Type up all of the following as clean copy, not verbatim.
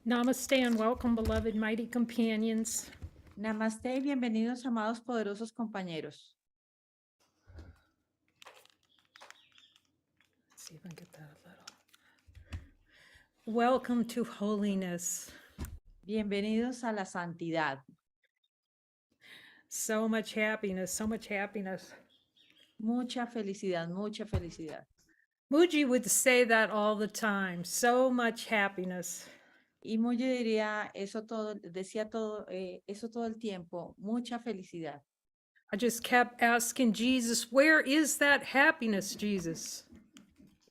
Namaste and welcome, beloved mighty companions. Namaste y bienvenidos, amados poderosos compañeros. Let's see if I can get that a little. Welcome to holiness. Bienvenidos a la santidad. So much happiness, so much happiness. Mucha felicidad, mucha felicidad. Muji would say that all the time. So much happiness. Y Muyo diría decía eso todo el tiempo, mucha felicidad. I just kept asking Jesus, where is that happiness, Jesus?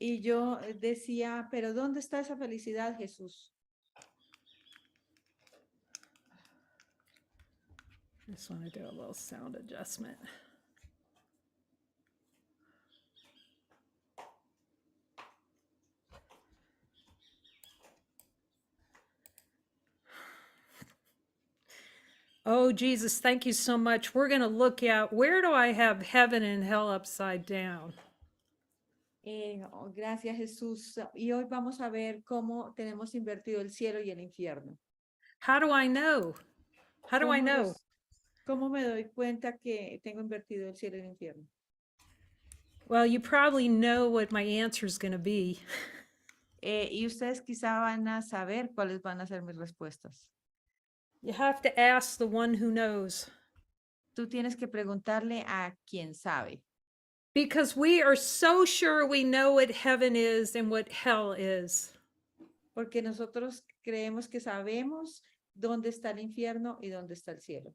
Y yo decía, pero ¿dónde está esa felicidad, Jesús? I just want to do a little sound adjustment. Oh, Jesus, thank you so much. We're going to look at where do I have heaven and hell upside down? Gracias, Jesús. Y hoy vamos a ver cómo tenemos invertido el cielo y el infierno. How do I know? How do I know? ¿Cómo me doy cuenta que tengo invertido el cielo y el infierno? Well, you probably know what my answer is going to be. Y ustedes quizá van a saber cuáles van a ser mis respuestas. You have to ask the one who knows. Tú tienes que preguntarle a quien sabe. Because we are so sure we know what heaven is and what hell is. Porque nosotros creemos que sabemos dónde está el infierno y dónde está el cielo.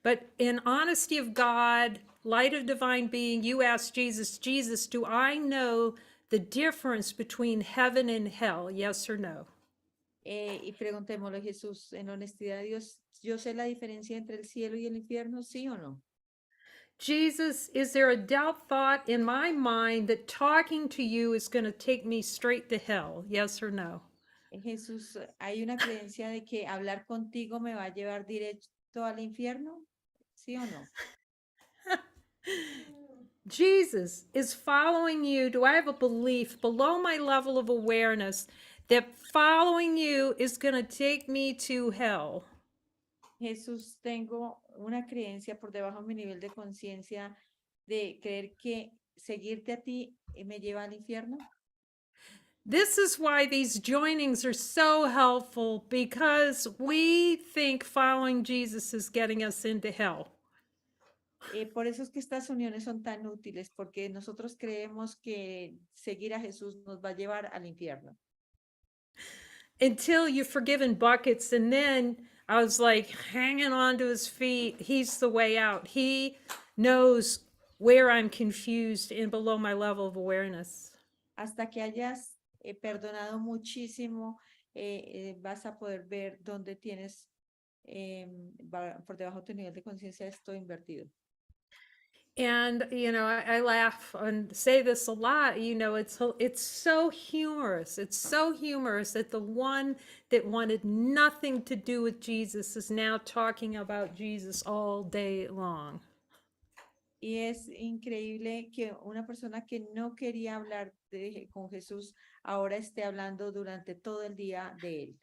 But in honesty of God, light of divine being, you ask Jesus, Jesus, do I know the difference between heaven and hell? Yes or no? Y preguntémosle a Jesús, en honestidad, Dios, ¿yo sé la diferencia entre el cielo y el infierno? ¿Sí o no? Jesus, is there a doubt thought in my mind that talking to you is going to take me straight to hell? Yes or no? Jesús, ¿hay una creencia de que hablar contigo me va a llevar directo al infierno? ¿Sí o no? Jesus, is following you, do I have a belief below my level of awareness that following you is going to take me to hell? Jesús, tengo una creencia por debajo de mi nivel de conciencia de creer que seguirte a ti me lleva al infierno. This is why these joinings are so helpful, because we think following Jesus is getting us into hell. Por eso es que estas uniones son tan útiles, porque nosotros creemos que seguir a Jesús nos va a llevar al infierno. Until you've forgiven buckets, and then I was like hanging on to his feet. He's the way out. He knows where I'm confused and below my level of awareness. Hasta que hayas perdonado muchísimo, vas a poder ver dónde tienes por debajo de tu nivel de conciencia esto invertido. And, you know, I laugh and say this a lot, you know, it's so humorous. It's so humorous that the one that wanted nothing to do with Jesus is now talking about Jesus all day long. Y es increíble que una persona que no quería hablar con Jesús ahora esté hablando durante todo el día de él.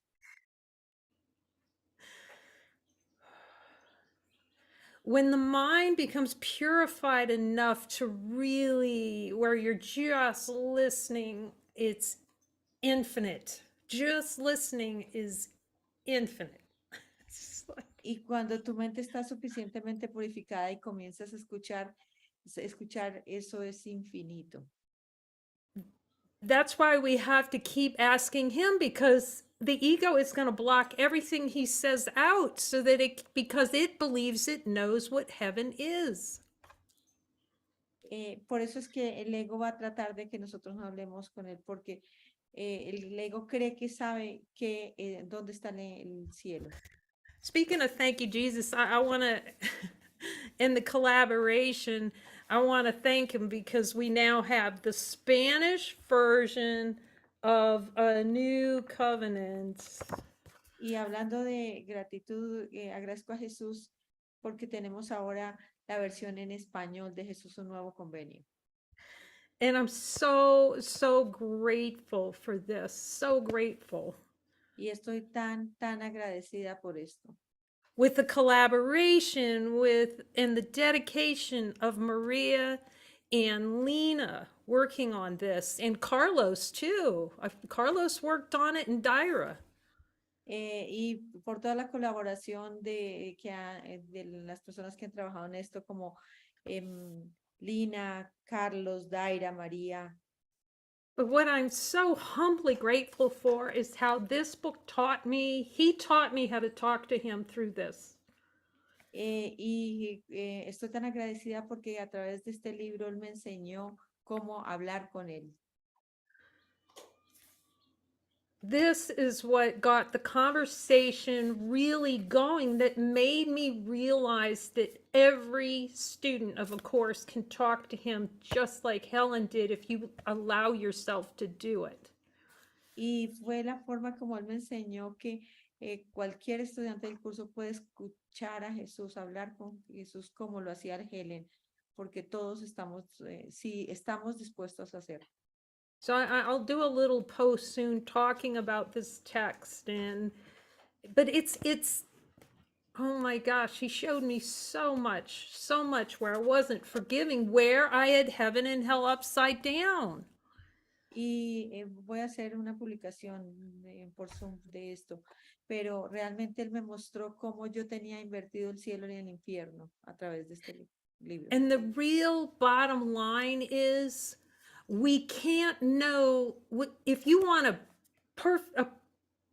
When the mind becomes purified enough to really, where you're just listening, it's infinite. Just listening is infinite. Y cuando tu mente está suficientemente purificada y comienzas a escuchar eso es infinito. That's why we have to keep asking him, because the ego is going to block everything he says out so that because it believes it knows what heaven is. Por eso es que el ego va a tratar de que nosotros no hablemos con él, porque el ego cree que sabe que dónde está el cielo. Speaking of thank you, Jesus, I want to, in the collaboration, I want to thank him because we now have the Spanish version of a new covenant. Y hablando de gratitud, agradezco a Jesús porque tenemos ahora la versión en español de Jesús un nuevo convenio. And I'm so, so grateful for this. So grateful. Y estoy tan, tan agradecida por esto. with the collaboration with and the dedication of Maria and Lena working on this, and Carlos too. Carlos worked on it in Daira. Y por toda la colaboración de las personas que han trabajado en esto, como Lina, Carlos, Daira, María. But what I'm so humbly grateful for is how this book taught me, he taught me how to talk to him through this. Estoy tan agradecida porque a través de este libro él me enseñó cómo hablar con él. This is what got the conversation really going, that made me realize that every student of a course can talk to him just like Helen did if you allow yourself to do it. Y fue la forma como él me enseñó que cualquier estudiante del curso puede escuchar a Jesús, hablar con Jesús como lo hacía Helen, porque todos estamos, si estamos dispuestos a hacer. So I'll do a little post soon talking about this text, but it's oh my gosh, he showed me so much where I wasn't forgiving, where I had heaven and hell upside down. Y voy a hacer una publicación por Zoom de esto, pero realmente él me mostró cómo yo tenía invertido el cielo y el infierno a través de este libro. And the real bottom line is we can't know if you want a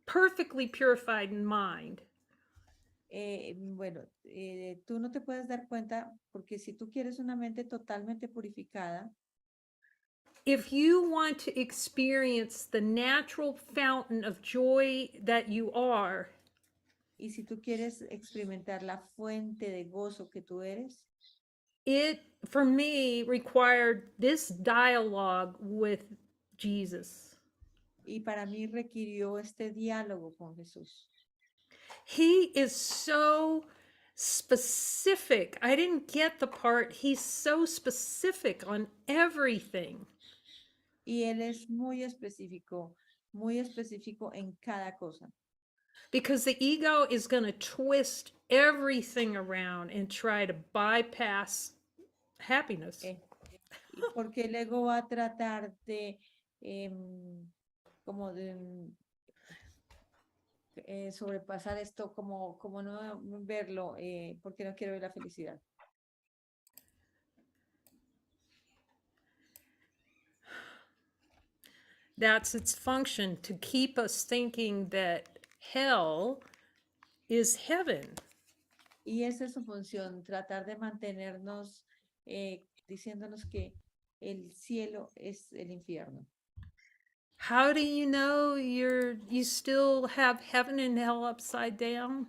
perfectly purified mind. Bueno, tú no te puedes dar cuenta porque si tú quieres una mente totalmente purificada, If you want to experience the natural fountain of joy that you are, y si tú quieres experimentar la fuente de gozo que tú eres, it for me required this dialogue with Jesus. y para mí requirió este diálogo con Jesús. He is so specific. I didn't get the part. He's so specific on everything. Y él es muy específico en cada cosa. Because the ego is going to twist everything around and try to bypass happiness. Porque el ego va a tratar de como de sobrepasar esto, como no verlo, porque no quiero ver la felicidad. That's its function, to keep us thinking that hell is heaven. Y esa es su función, tratar de mantenernos diciéndonos que el cielo es el infierno. How do you know you still have heaven and hell upside down?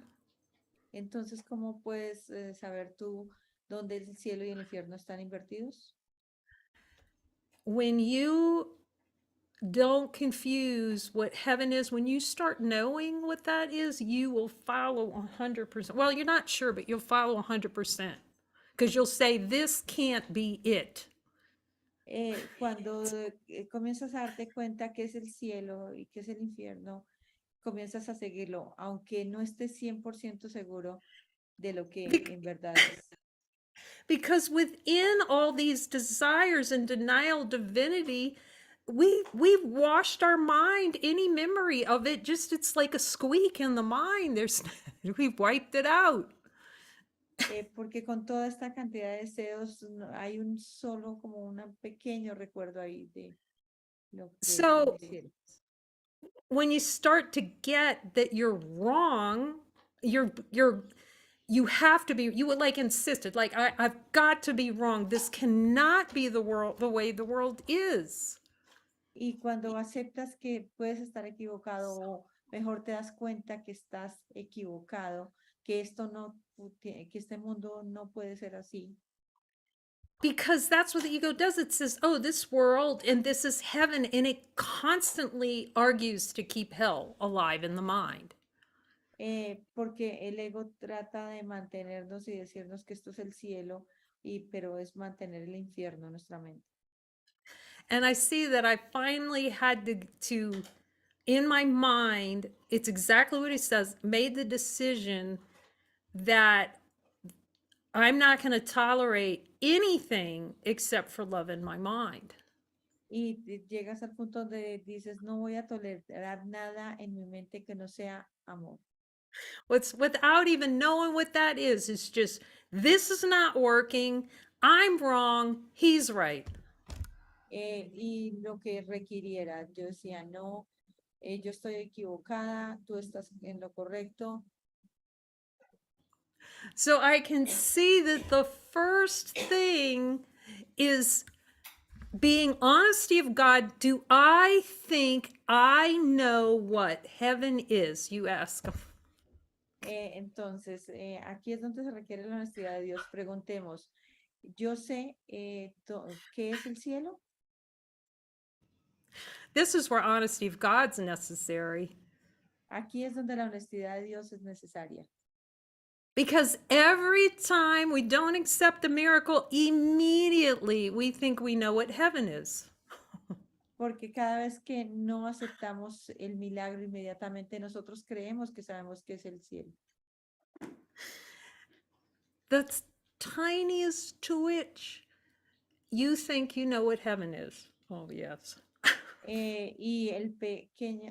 Entonces, ¿cómo puedes saber tú dónde el cielo y el infierno están invertidos? When you don't confuse what heaven is, when you start knowing what that is, you will follow 100%. Well, you're not sure, but you'll follow 100%. Because you'll say, this can't be it. Cuando comienzas a darte cuenta que es el cielo y que es el infierno, comienzas a seguirlo, aunque no estés 100% seguro de lo que en verdad es. Because within all these desires and denial of divinity, we've washed our mind. Any memory of it, just it's like a squeak in the mind. We've wiped it out. Porque con toda esta cantidad de deseos hay un solo como un pequeño recuerdo ahí de lo que So hicieron. when you start to get that you're wrong, you have to be, you would like insisted, like I've got to be wrong. This cannot be the world, the way the world is. Y cuando aceptas que puedes estar equivocado o mejor te das cuenta que estás equivocado, que esto no, que este mundo no puede ser así. Because that's what the ego does. It says, oh, this world and this is heaven. And it constantly argues to keep hell alive in the mind. Porque el ego trata de mantenernos y decirnos que esto es el cielo, pero es mantener el infierno en nuestra mente. And I see that I finally had to in my mind, it's exactly what he says, made the decision that I'm not going to tolerate anything except for love in my mind. Y llegas al punto donde dices, no voy a tolerar nada en mi mente que no sea amor. What's without even knowing what that is, it's just this is not working. I'm wrong. He's right. Y lo que requiriera, yo decía, no, yo estoy equivocada, tú estás en lo correcto. So I can see that the first thing is being honesty of God. Do I think I know what heaven is? You ask. Entonces, aquí es donde se requiere la honestidad de Dios. Preguntemos, ¿yo sé qué es el cielo? This is where honesty of God's necessary. Aquí es donde la honestidad de Dios es necesaria. Because every time we don't accept a miracle, immediately we think we know what heaven is. Porque cada vez que no aceptamos el milagro, inmediatamente nosotros creemos que sabemos qué es el cielo. The tiniest twitch, you think you know what heaven is. Oh, yes. Y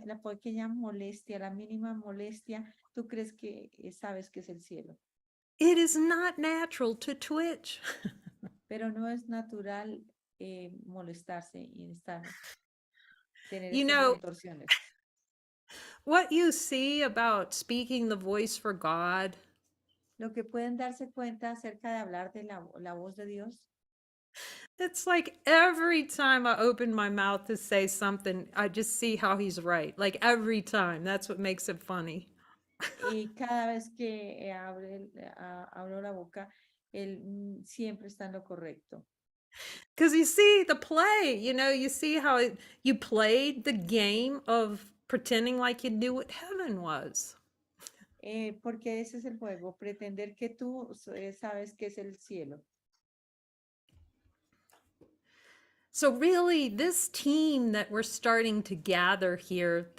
la pequeña molestia, la mínima molestia, tú crees que sabes que es el cielo. It is not natural to twitch. Pero no es natural molestarse y tener You estas know, contorsiones. what you see about speaking the voice for God, Lo que pueden darse cuenta acerca de hablar de la voz de Dios, it's like every time I open my mouth to say something, I just see how he's right. Like every time. That's what makes it funny. cada vez que abro la boca, él siempre está en lo correcto. Because you see the play, you see how you played the game of pretending like you knew what heaven was. Porque ese es el juego, pretender que tú sabes qué es el cielo. So really, this team that we're starting to gather here,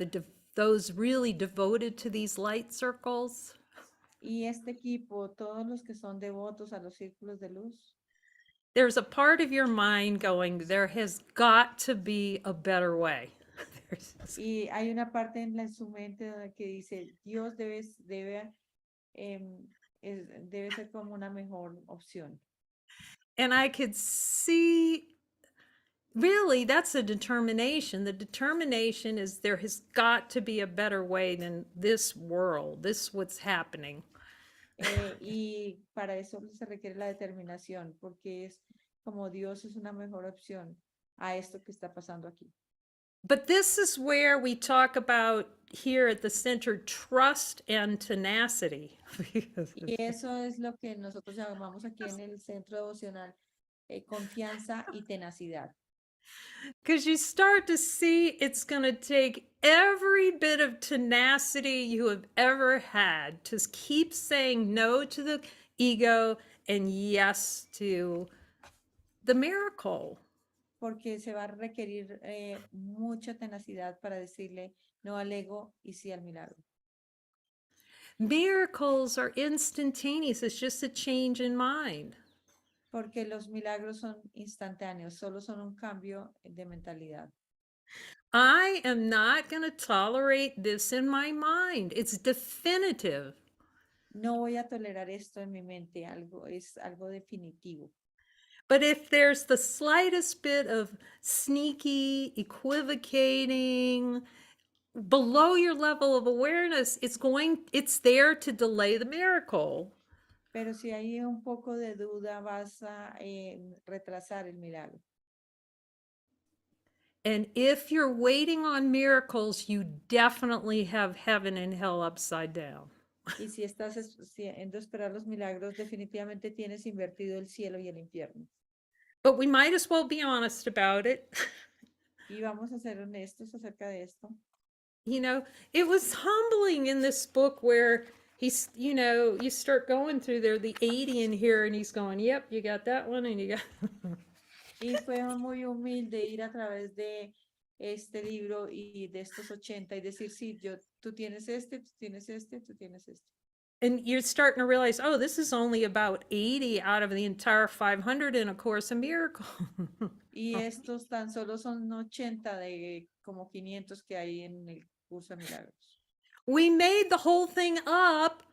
those really devoted to these light circles, Y este equipo, todos los que son devotos a los círculos de luz, there's a part of your mind going, there has got to be a better way. y hay una parte en su mente que dice, Dios debe ser como una mejor opción. And I could see, really, that's a determination. The determination is there has got to be a better way than this world, this what's happening. Y para eso se requiere la determinación, porque es como Dios es una mejor opción a esto que está pasando aquí. But this is where we talk about here at the center trust and tenacity. Y eso es lo que nosotros llamamos aquí en el centro devocional confianza y tenacidad. Because you start to see it's going to take every bit of tenacity you have ever had to keep saying no to the ego and yes to the miracle. Porque se va a requerir mucha tenacidad para decirle no al ego y sí al milagro. Miracles are instantaneous. It's just a change in mind. Porque los milagros son instantáneos, solo son un cambio de mentalidad. I am not going to tolerate this in my mind. It's definitive. No voy a tolerar esto en mi mente, es algo definitivo. But if there's the slightest bit of sneaky, equivocating, below your level of awareness, it's there to delay the miracle. Pero si hay un poco de duda, vas a retrasar el milagro. And if you're waiting on miracles, you definitely have heaven and hell upside down. Y si estás en esperar los milagros, definitivamente tienes invertido el cielo y el infierno. But we might as well be honest about it. Y vamos a ser honestos acerca de esto. It was humbling in this book where he's, you start going through there, the 80 in here, and he's going, yep, you got that one, and you got. Y fue muy humilde ir a través de este libro y de estos 80 y decir, sí, tú tienes este, tú tienes este, tú tienes este. And you're starting to realize, oh, this is only about 80 out of the entire 500 in A Course in Miracles. Y estos tan solo son 80 de como 500 que hay en el curso de milagros. We made the whole thing up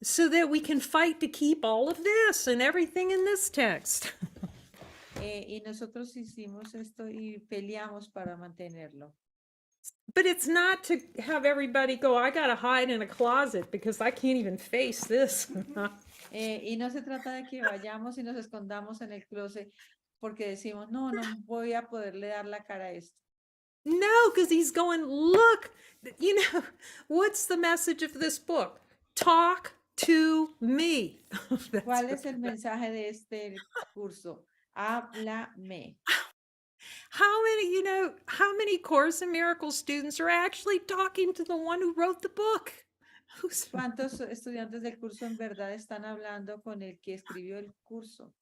so that we can fight to keep all of this and everything in this text. Y nosotros hicimos esto y peleamos para mantenerlo. But it's not to have everybody go, I gotta hide in a closet because I can't even face this. Y no se trata de que vayamos y nos escondamos en el closet porque decimos, no, no voy a poderle dar la cara a esto. No, because he's going, look, you know, what's the message of this book? Talk to me. That's ¿Cuál what- es el mensaje de este curso? Háblame. How many, you know, how many Course in Miracles students are actually talking to the one who wrote the book? Who's, ¿Cuántos estudiantes del curso en verdad están hablando con el que escribió el curso?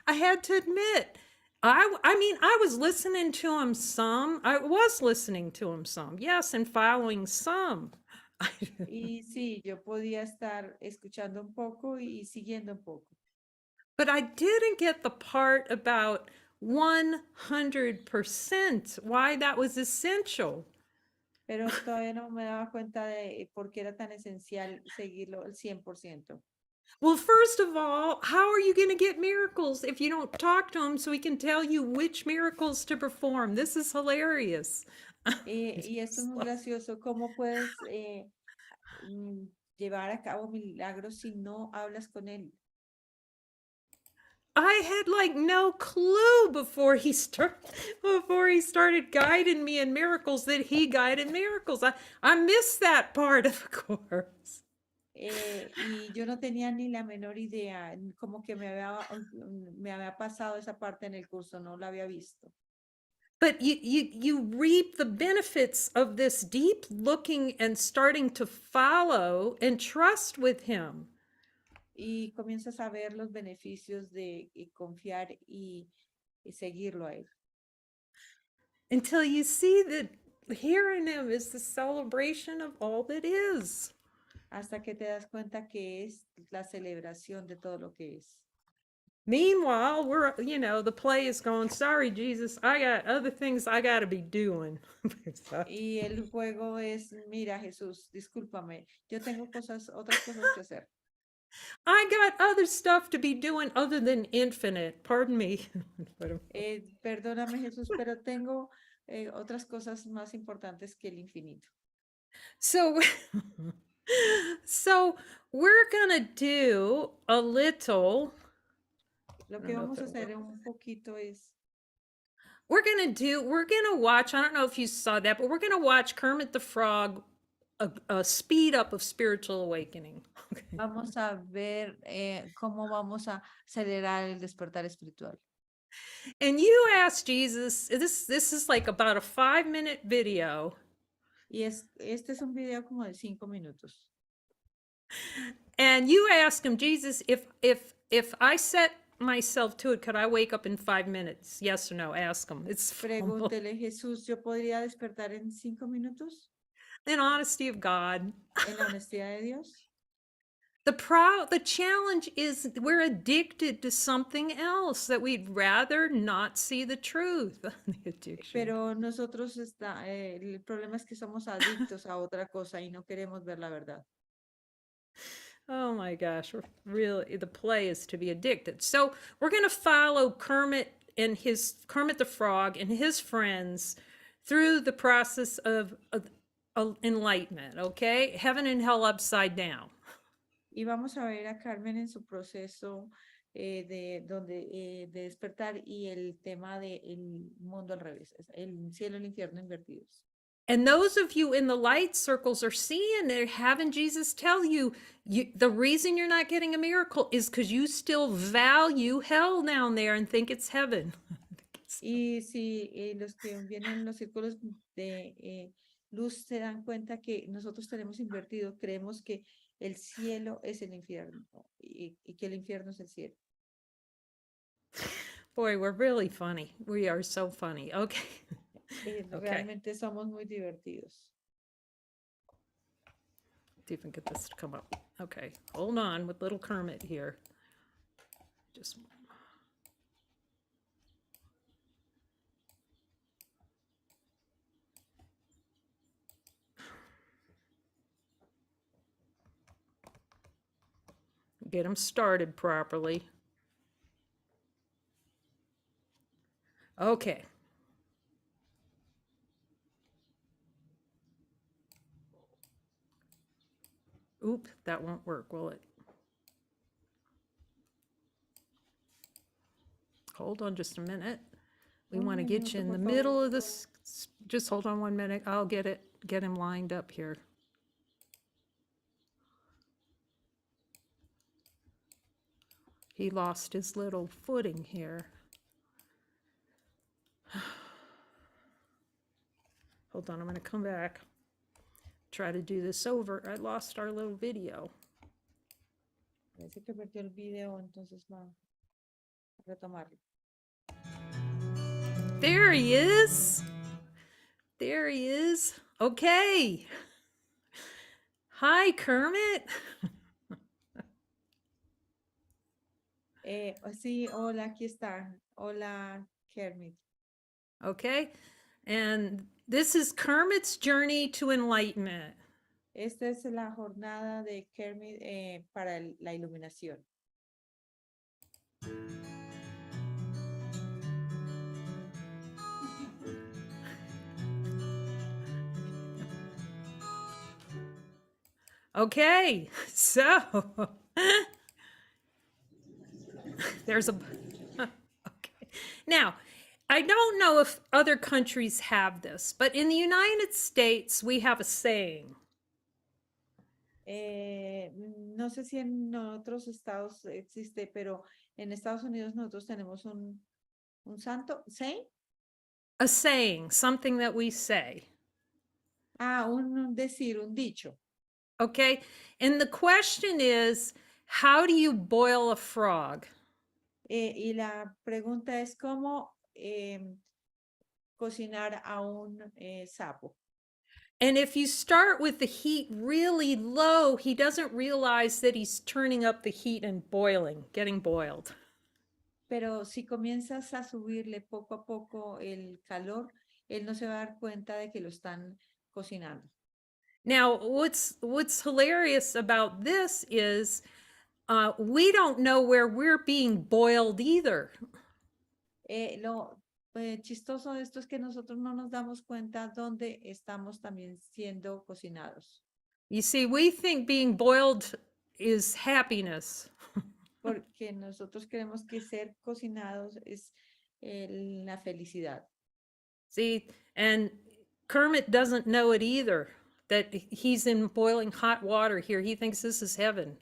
I had to admit, I mean, I was listening to him some. I was listening to him some, yes, and following some. Y sí, yo podía estar escuchando un poco y siguiendo un poco, But I didn't get the part about 100%, why that was essential. pero todavía no me daba cuenta de por qué era tan esencial seguirlo al 100%. Well, first of all, how are you going to get miracles if you don't talk to him so he can tell you which miracles to perform? This is hilarious. Y esto es muy gracioso. ¿Cómo puedes llevar a cabo milagros si no hablas con él? I had like no clue before he started guiding me in miracles that he guided miracles. I missed that part of the course. Y yo no tenía ni la menor idea, como que me había pasado esa parte en el curso, no la había visto. But you reap the benefits of this deep looking and starting to follow and trust with him. Y comienzas a ver los beneficios de confiar y seguirlo a él. Until you see that hearing him is the celebration of all that is. Hasta que te das cuenta que es la celebración de todo lo que es. Meanwhile, we're, you know, the play is going, sorry, Jesus, I got other things I got to be doing. Y el juego es, mira, Jesús, discúlpame, yo tengo otras cosas que hacer. I got other stuff to be doing other than infinite. Pardon me. Perdóname, Jesús, pero tengo otras cosas más importantes que el infinito. So, so we're gonna do a little. Lo que vamos a hacer un poquito es, We're gonna watch. I don't know if you saw that, but we're gonna watch Kermit the Frog, a speed up of spiritual awakening. Okay. vamos a ver cómo vamos a acelerar el despertar espiritual. And you ask Jesus. This is like about a 5-minute video. Y este es un video como de 5 minutos. And you ask him, Jesus, if I set myself to it, could I wake up in 5 minutes? Yes or no? Ask him. It's Pregúntele, Jesús, ¿yo podría despertar en 5 minutos? in honesty of God. En la honestidad de Dios. The challenge is we're addicted to something else that we'd rather not see the truth. The addiction. Pero nosotros el problema es que somos adictos a otra cosa y no queremos ver la verdad. Oh my gosh, really, the play is to be addicted. So we're going to follow Kermit the Frog and his friends through the process of enlightenment, okay? Heaven and hell upside down. Y vamos a ver a Carmen en su proceso de despertar y el tema del mundo al revés, el cielo y el infierno invertidos. And those of you in the light circles are seeing it, having Jesus tell you, the reason you're not getting a miracle is because you still value hell down there and think it's heaven. Y si los que vienen en los círculos de luz se dan cuenta que nosotros tenemos invertido, creemos que el cielo es el infierno y que el infierno es el cielo. Boy, we're really funny. We are so funny. Okay. Okay, Realmente somos muy divertidos. see if I can get this to come up. Okay, hold on with little Kermit here. Just get him started properly. Okay. Oop, that won't work, will it? Hold on just a minute. We want to Un get you minuto, in the por favor. middle of this. Just hold on 1 minute. I'll get him lined up here. He lost his little footing here. Hold on, I'm going to come back. Try to do this over. I lost our little video. Parece que perdió el video, entonces va a retomarlo. There he is. There he is. Okay. Hi, Kermit. Sí, hola, aquí está. Hola, Kermit. Okay. And this is Kermit's journey to enlightenment. Esta es la jornada de Kermit para la iluminación. Okay, so there's a. Okay. Now, I don't know if other countries have this, but in the United States, we have a saying. No sé si en otros estados existe, pero en Estados Unidos nosotros tenemos un santo, ¿saint? A saying, something that we say. Ah, un decir, un dicho. Okay, and the question is, how do you boil a frog? Y la pregunta es cómo cocinar a un sapo. And if you start with the heat really low, he doesn't realize that he's turning up the heat and boiling, getting boiled. Pero si comienzas a subirle poco a poco el calor, él no se va a dar cuenta de que lo están cocinando. Now, what's hilarious about this is we don't know where we're being boiled either. Lo chistoso de esto es que nosotros no nos damos cuenta dónde estamos también siendo cocinados. You see, we think being boiled is happiness. Porque nosotros creemos que ser cocinados es la felicidad. See, and Kermit doesn't know it either, that he's in boiling hot water here. He thinks this is heaven.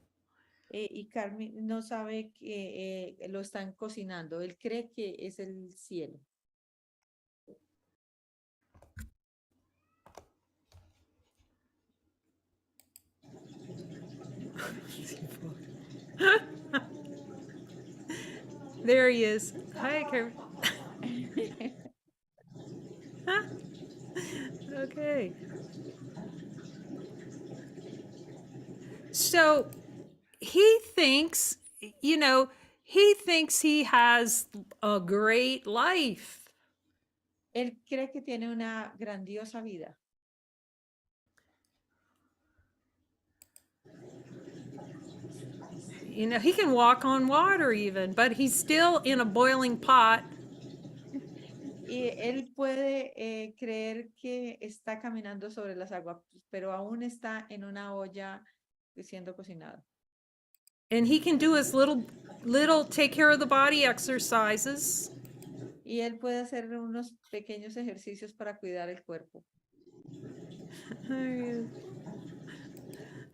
Y Carmen no sabe que lo están cocinando. Él cree que es el cielo. There he is. Hi, Kermit. Okay. So he thinks, he thinks he has a great life. Él cree que tiene una grandiosa vida. He can walk on water even, but he's still in a boiling pot. Y él puede creer que está caminando sobre las aguas, pero aún está en una olla siendo cocinado. And he can do his little take care of the body exercises. Y él puede hacer unos pequeños ejercicios para cuidar el cuerpo.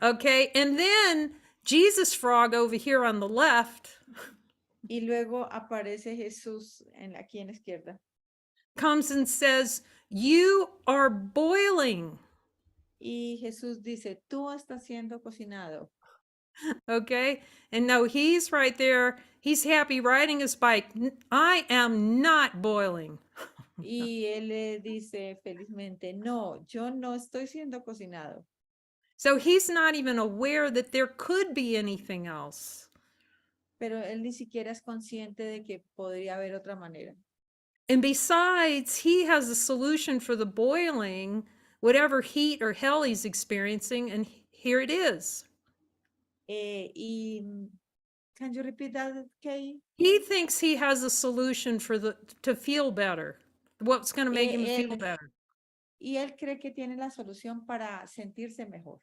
Okay, and then Jesus frog over here on the left Y luego aparece Jesús aquí en la izquierda. comes and says, "You are boiling." Y Jesús dice, tú estás siendo cocinado. Okay, and no, he's right there. He's happy riding his bike. I am not boiling. Y él le dice felizmente, no, yo no estoy siendo cocinado. So he's not even aware that there could be anything else. Pero él ni siquiera es consciente de que podría haber otra manera. And besides, he has a solution for the boiling, whatever heat or hell he's experiencing, and here it is. Can you repeat that, Kay? He thinks he has a solution for to feel better. What's going to make him feel better? Y él cree que tiene la solución para sentirse mejor.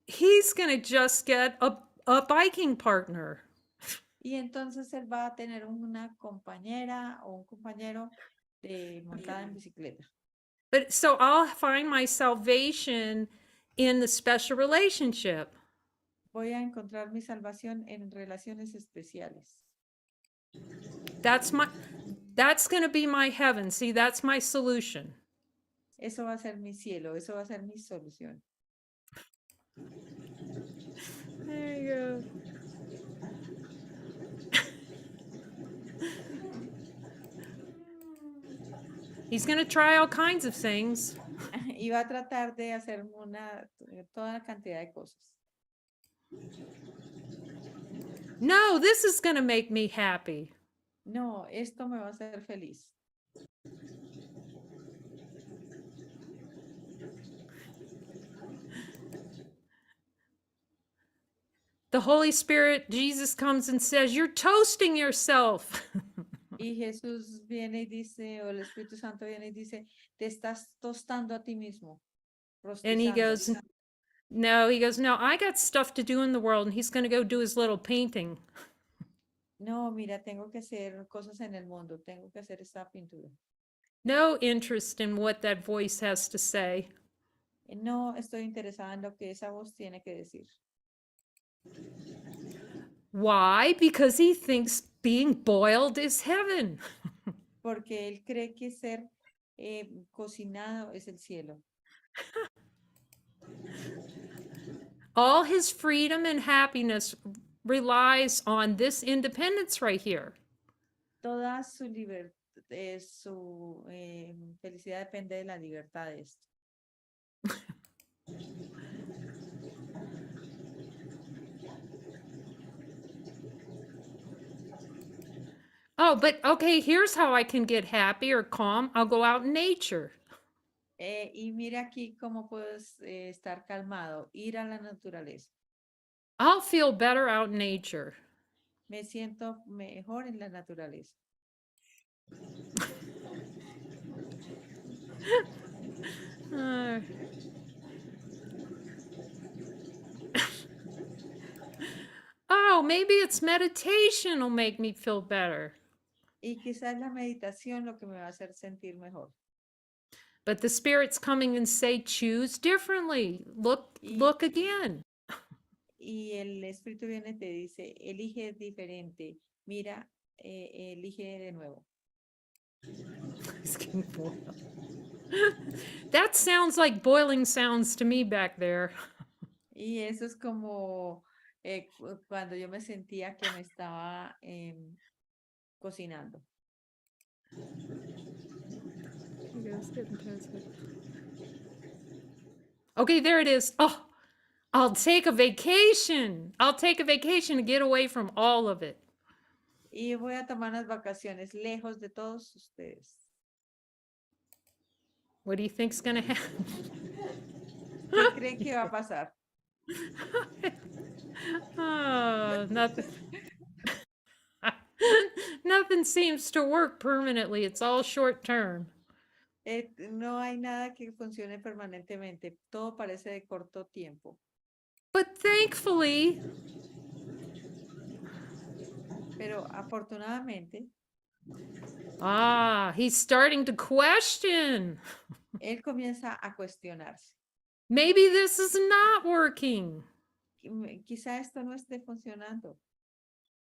He's going to just get a biking partner. Y entonces él va a tener una compañera o un compañero de montada en bicicleta. But so I'll find my salvation in the special relationship. Voy a encontrar mi salvación en relaciones especiales. That's going to be my heaven. See, that's my solution. Eso va a ser mi cielo, eso va a ser mi solución. There you go. He's going to try all kinds of things. Y va a tratar de hacer toda la cantidad de cosas. No, this is going to make me happy. No, esto me va a hacer feliz. The Holy Spirit, Jesus comes and says, you're toasting yourself. Y Jesús viene y dice, o el Espíritu Santo viene y dice, te estás tostando a ti mismo. And he goes, no, I got stuff to do in the world. And he's going to go do his little painting. No, mira, tengo que hacer cosas en el mundo, tengo que hacer esta pintura. No interest in what that voice has to say. No estoy interesada en lo que esa voz tiene que decir. Why? Because he thinks being boiled is heaven. Porque él cree que ser cocinado es el cielo. All his freedom and happiness relies on this independence right here. Toda su felicidad depende de la libertad de esto. Oh, but okay, here's how I can get happy or calm. I'll go out in nature. Y mira aquí cómo puedes estar calmado, ir a la naturaleza. I'll feel better out in nature. Me siento mejor en la naturaleza. Oh, maybe it's meditation will make me feel better. Y quizás la meditación lo que me va a hacer sentir mejor. But the Spirit's coming and say, choose differently. Look again. Y el Espíritu viene y te dice, elige diferente. Mira, elige de nuevo. That sounds like boiling sounds to me back there. Y eso es como cuando yo me sentía que me estaba cocinando. Okay, there it is. Oh, I'll take a vacation. I'll take a vacation to get away from all of it. Y voy a tomar unas vacaciones lejos de todos ustedes. What do you think's going to happen? ¿Qué creen que va a pasar? Oh, nothing. Nothing seems to work permanently. It's all short term. No hay nada que funcione permanentemente. Todo parece de corto tiempo. But thankfully, pero afortunadamente, he's starting to question. Él comienza a cuestionarse. Maybe this is not working. Quizá esto no esté funcionando.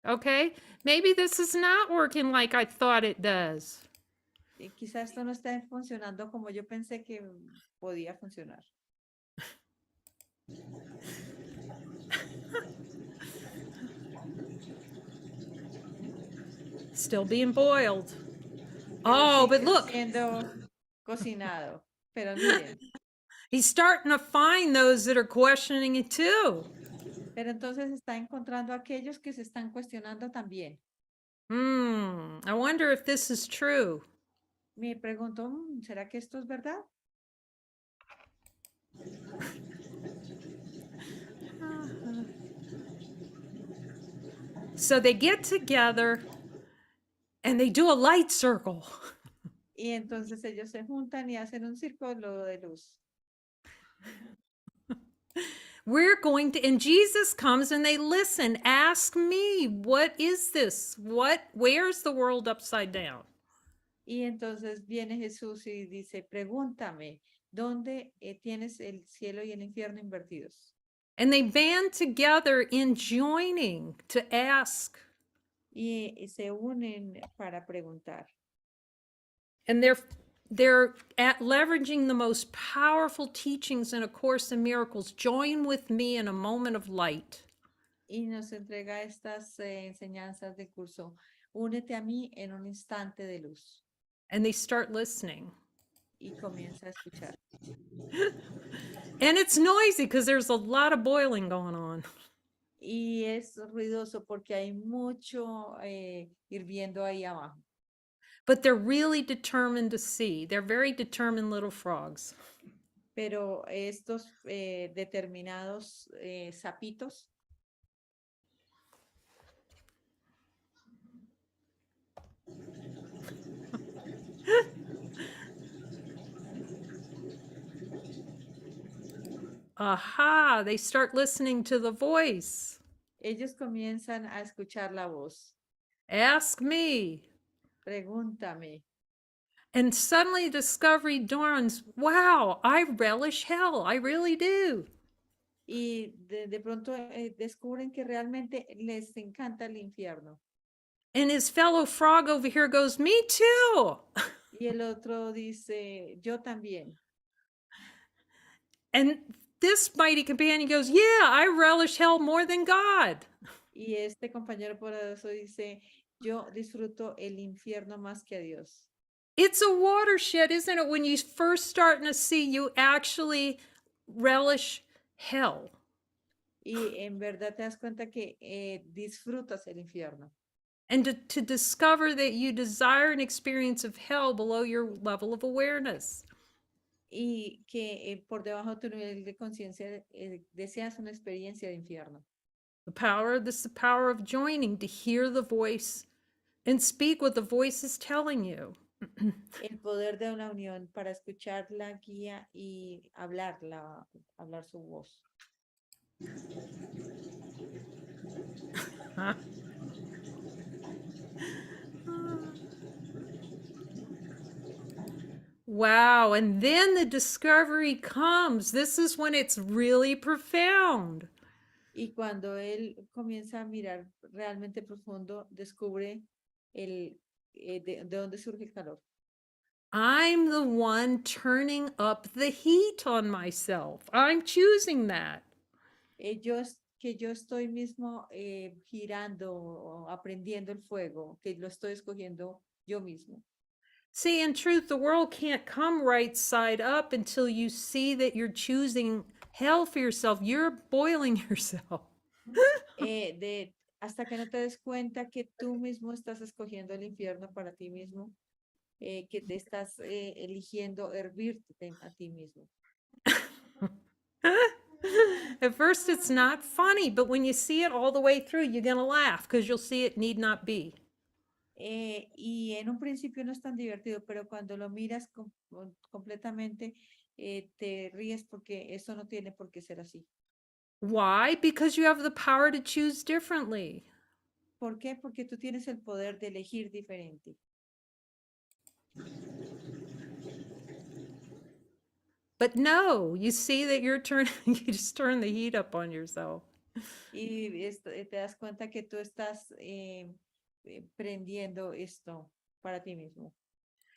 Okay, maybe this is not working like I thought it does. Quizá esto no esté funcionando como yo pensé que podía funcionar. Still being boiled. pero Oh, but sigue look, siendo cocinado. Pero miren, he's starting to find those that are questioning it too. pero entonces está encontrando a aquellos que se están cuestionando también. I wonder if this is true. Me pregunto, ¿será que esto es verdad? So they get together and they do a light circle. Y entonces ellos se juntan y hacen un círculo de luz. We're going to, and Jesus comes and they listen. Ask me, what is this? Where's the world upside down? Y entonces viene Jesús y dice, pregúntame, ¿dónde tienes el cielo y el infierno invertidos? And they band together in joining to ask. Y se unen para preguntar. And they're at leveraging the most powerful teachings in A Course in Miracles. Join with me in a moment of light. Y nos entrega estas enseñanzas del curso. Únete a mí en un instante de luz. And they start listening. Y comienza a escuchar. And it's noisy because there's a lot of boiling going on. Y es ruidoso porque hay mucho hirviendo ahí abajo. But they're really determined to see. They're very determined little frogs. Pero estos determinados sapitos Aha, they start listening to the voice. ellos comienzan a escuchar la voz. Ask me. Pregúntame. And suddenly discovery dawns, wow, I relish hell. I really do. Y de pronto descubren que realmente les encanta el infierno. And his fellow frog over here goes, me too. Y el otro dice, yo también. And this mighty companion goes, yeah, I relish hell more than God. Y este compañero poderoso dice, yo disfruto el infierno más que a Dios. It's a watershed, isn't it? When you first starting to see, you actually relish hell. Y en verdad te das cuenta que disfrutas el infierno. And to discover that you desire an experience of hell below your level of awareness. Y que por debajo de tu nivel de conciencia deseas una experiencia de infierno. This is the power of joining, to hear the voice and speak what the voice is telling you. El poder de una unión para escuchar la guía y hablar su voz. Wow, and then the discovery comes. This is when it's really profound. Y cuando él comienza a mirar realmente profundo, descubre de dónde surge el calor. I'm the one turning up the heat on myself. I'm choosing that. Que yo estoy mismo girando o aprendiendo el fuego, que lo estoy escogiendo yo mismo. See, in truth, the world can't come right side up until you see that you're choosing hell for yourself. You're boiling yourself. Hasta que no te des cuenta que tú mismo estás escogiendo el infierno para ti mismo, que te estás eligiendo hervirte a ti mismo. At first, it's not funny, but when you see it all the way through, you're going to laugh because you'll see it need not be. Y en un principio no es tan divertido, pero cuando lo miras completamente, te ríes porque eso no tiene por qué ser así. Why? Because you have the power to choose differently. ¿Por qué? Porque tú tienes el poder de elegir diferente. But no, you see that you're turning, you just turn the heat up on yourself. Y te das cuenta que tú estás prendiendo esto para ti mismo.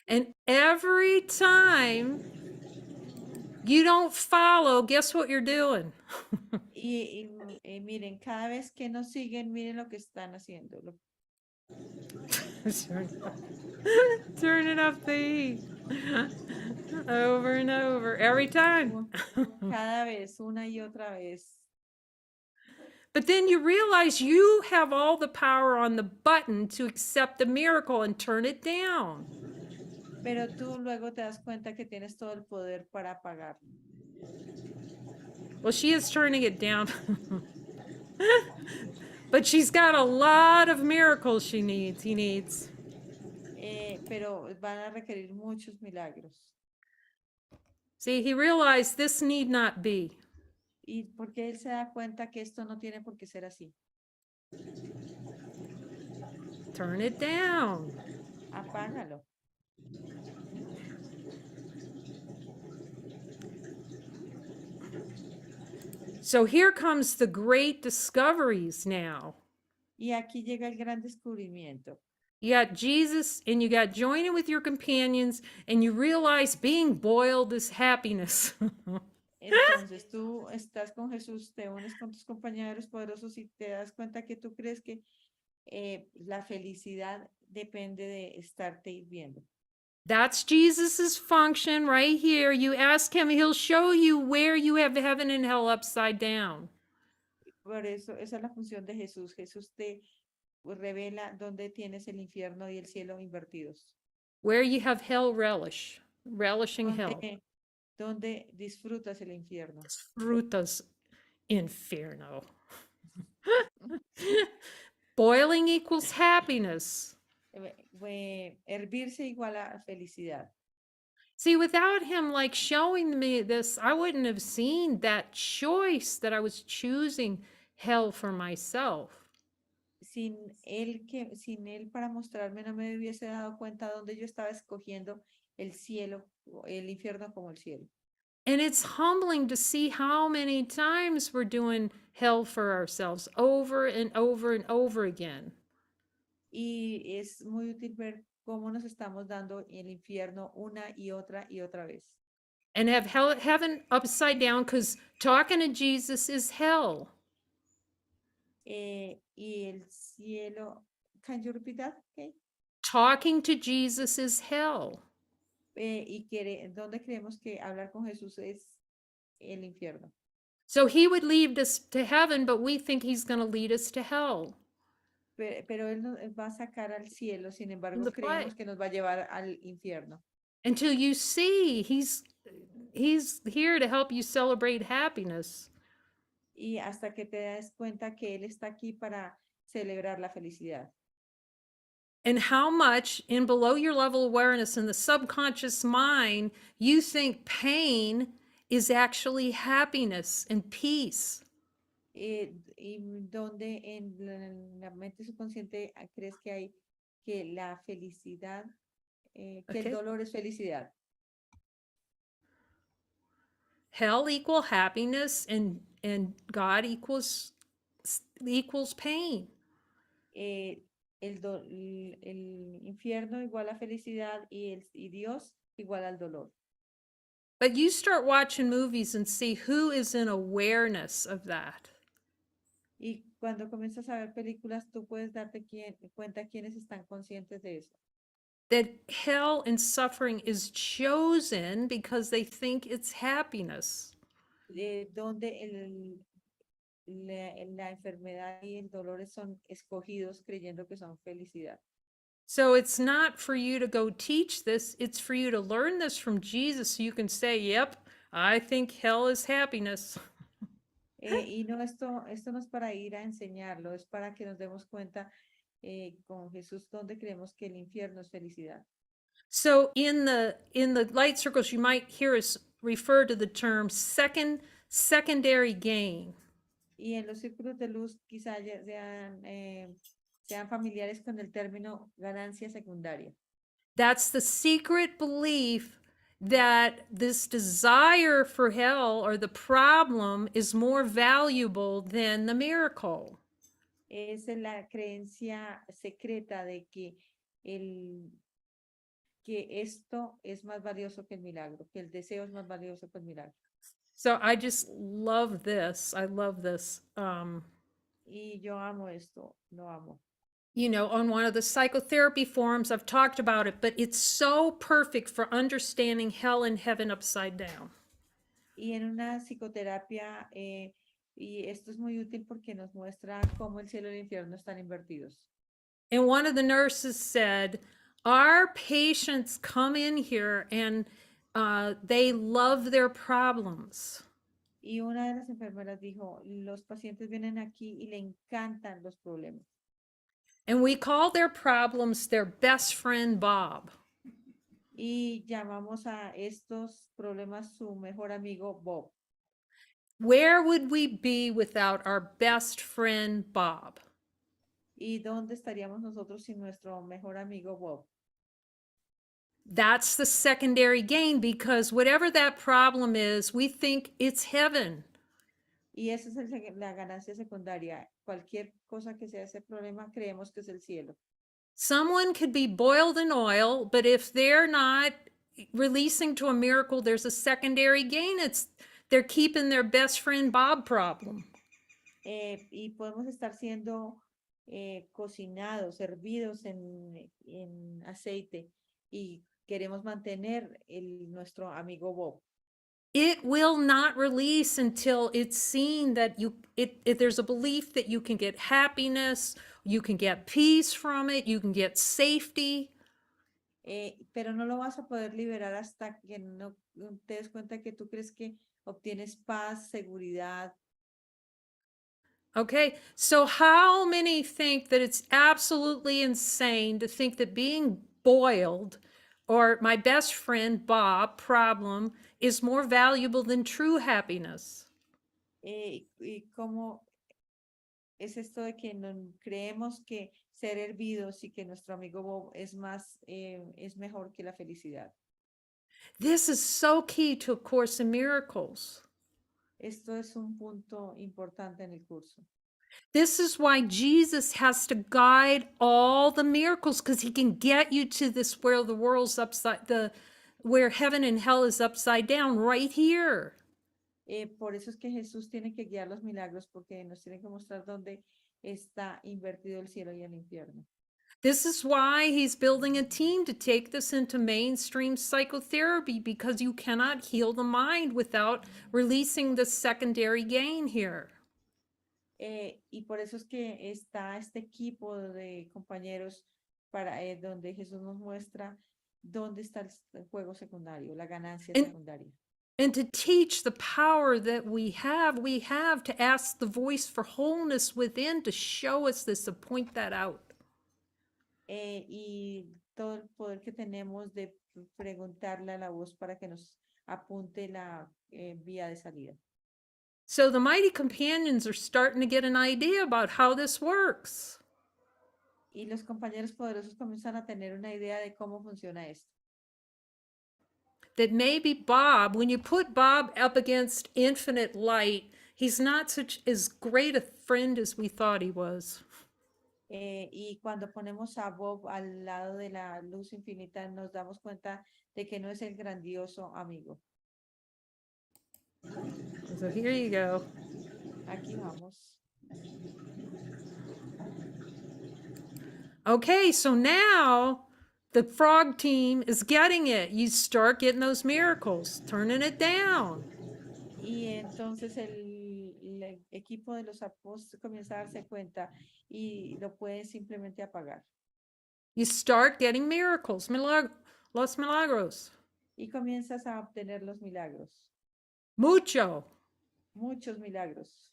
And every time You don't follow, guess what you're doing? Miren, cada vez que nos siguen, miren lo que están haciendo. Turning up the heat. Over and over, every time. Cada vez, una y otra vez. But then you realize you have all the power on the button to accept the miracle and turn it down. Pero tú luego te das cuenta que tienes todo el poder para apagar. Well, she is turning it down. But she's got a lot of miracles he needs. Pero van a requerir muchos milagros. See, he realized this need not be. Y porque él se da cuenta que esto no tiene por qué ser así. Turn it down. Apágalo. So here comes the great discoveries now. Y aquí llega el gran descubrimiento. You got Jesus and you got joining with your companions and you realize being boiled is happiness. Entonces tú estás con Jesús, te unes con tus compañeros poderosos y te das cuenta que tú crees que la felicidad depende de estarte hirviendo. That's Jesus's function right here. You ask him, he'll show you where you have heaven and hell upside down. Por eso, esa es la función de Jesús. Jesús te revela dónde tienes el infierno y el cielo invertidos. Where you have hell relishing hell. Donde disfrutas el infierno. Frutas inferno. Boiling equals happiness. Hervirse igual a felicidad. See, without him like showing me this, I wouldn't have seen that choice that I was choosing hell for myself. Sin él para mostrarme, no me hubiese dado cuenta donde yo estaba escogiendo el cielo, el infierno como el cielo. And it's humbling to see how many times we're doing hell for ourselves over and over and over again. Y es muy útil ver cómo nos estamos dando el infierno una y otra vez. And have heaven upside down because talking to Jesus is hell. Y el cielo, can you repeat that? Okay. Talking to Jesus is hell. ¿Dónde creemos que hablar con Jesús es el infierno? So he would lead us to heaven, but we think he's going to lead us to hell. Pero él nos va a sacar al cielo, sin embargo, creemos que nos va a llevar al infierno. Until you see he's here to help you celebrate happiness. Y hasta que te das cuenta que él está aquí para celebrar la felicidad. And how much in below your level awareness in the subconscious mind you think pain is actually happiness and peace. Y donde en la mente subconsciente crees que la felicidad, que el dolor es felicidad. Hell equal happiness and God equals pain. El infierno igual a felicidad y Dios igual al dolor. But you start watching movies and see who is in awareness of that. Y cuando comienzas a ver películas, tú puedes darte cuenta quiénes están conscientes de eso. That hell and suffering is chosen because they think it's happiness. Donde la enfermedad y el dolor son escogidos creyendo que son felicidad. So it's not for you to go teach this, it's for you to learn this from Jesus so you can say, yep, I think hell is happiness. Y no, esto no es para ir a enseñarlo, es para que nos demos cuenta con Jesús donde creemos que el infierno es felicidad. So in the light circles, you might hear us refer to the term secondary gain. Y en los círculos de luz quizá sean familiares con el término ganancia secundaria. That's the secret belief that this desire for hell or the problem is more valuable than the miracle. Es la creencia secreta de que que esto es más valioso que el milagro, que el deseo es más valioso que el milagro. So I just love this. I love this. Y yo amo esto, lo amo. You know, on one of the psychotherapy forums, I've talked about it, but it's so perfect for understanding hell and heaven upside down. Y en una psicoterapia, y esto es muy útil porque nos muestra cómo el cielo y el infierno están invertidos. And one of the nurses said, our patients come in here and they love their problems. Y una de las enfermeras dijo, los pacientes vienen aquí y le encantan los problemas. And we call their problems their best friend, Bob. Y llamamos a estos problemas su mejor amigo Bob. Where would we be without our best friend, Bob? ¿Y dónde estaríamos nosotros sin nuestro mejor amigo Bob? That's the secondary gain because whatever that problem is, we think it's heaven. Y esa es la ganancia secundaria. Cualquier cosa que sea ese problema, creemos que es el cielo. Someone could be boiled in oil, but if they're not releasing to a miracle, there's a secondary gain. It's they're keeping their best friend Bob problem. Y podemos estar siendo cocinados, hervidos en aceite y queremos mantener nuestro amigo Bob. It will not release until it's seen that there's a belief that you can get happiness, you can get peace from it, you can get safety. Pero no lo vas a poder liberar hasta que no te des cuenta que tú crees que obtienes paz, seguridad. Okay, so how many think that it's absolutely insane to think that being boiled or my best friend Bob problem is more valuable than true happiness? Y cómo es esto de que no, creemos que ser hervidos y que nuestro amigo Bob es más, es mejor que la felicidad. This is so key to A Course in Miracles. Esto es un punto importante en el curso. This is why Jesus has to guide all the miracles because he can get you to this where the world's where heaven and hell is upside down right here. Por eso es que Jesús tiene que guiar los milagros porque nos tiene que mostrar dónde está invertido el cielo y el infierno. This is why he's building a team to take this into mainstream psychotherapy because you cannot heal the mind without releasing the secondary gain here. Y por eso es que está este equipo de compañeros para donde Jesús nos muestra dónde está el juego secundario, la ganancia secundaria. And to teach the power that we have to ask the voice for wholeness within to show us this, to point that out. Y todo el poder que tenemos de preguntarle a la voz para que nos apunte la vía de salida. So the mighty companions are starting to get an idea about how this works. Y los compañeros poderosos comienzan a tener una idea de cómo funciona esto. That maybe Bob, when you put Bob up against infinite light, he's not such as great a friend as we thought he was. Y cuando ponemos a Bob al lado de la luz infinita, nos damos cuenta de que no es el grandioso amigo. So here you go. Aquí vamos. Okay, so now the frog team is getting it. You start getting those miracles, turning it down. Y entonces el equipo de los apóstoles comienza a darse cuenta y lo puede simplemente apagar. You start getting miracles, los milagros. Y comienzas a obtener los milagros. Mucho. Muchos milagros.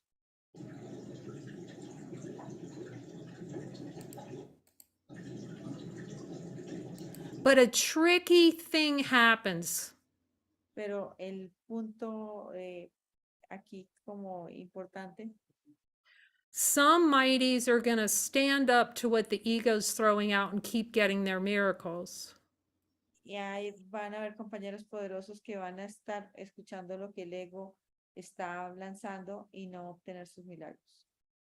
But a tricky thing happens. Pero el punto aquí como importante, Some mighties are going to stand up to what the ego's throwing out and keep getting their miracles. y ahí van a haber compañeros poderosos que van a estar escuchando lo que el ego está lanzando y no obtener sus milagros.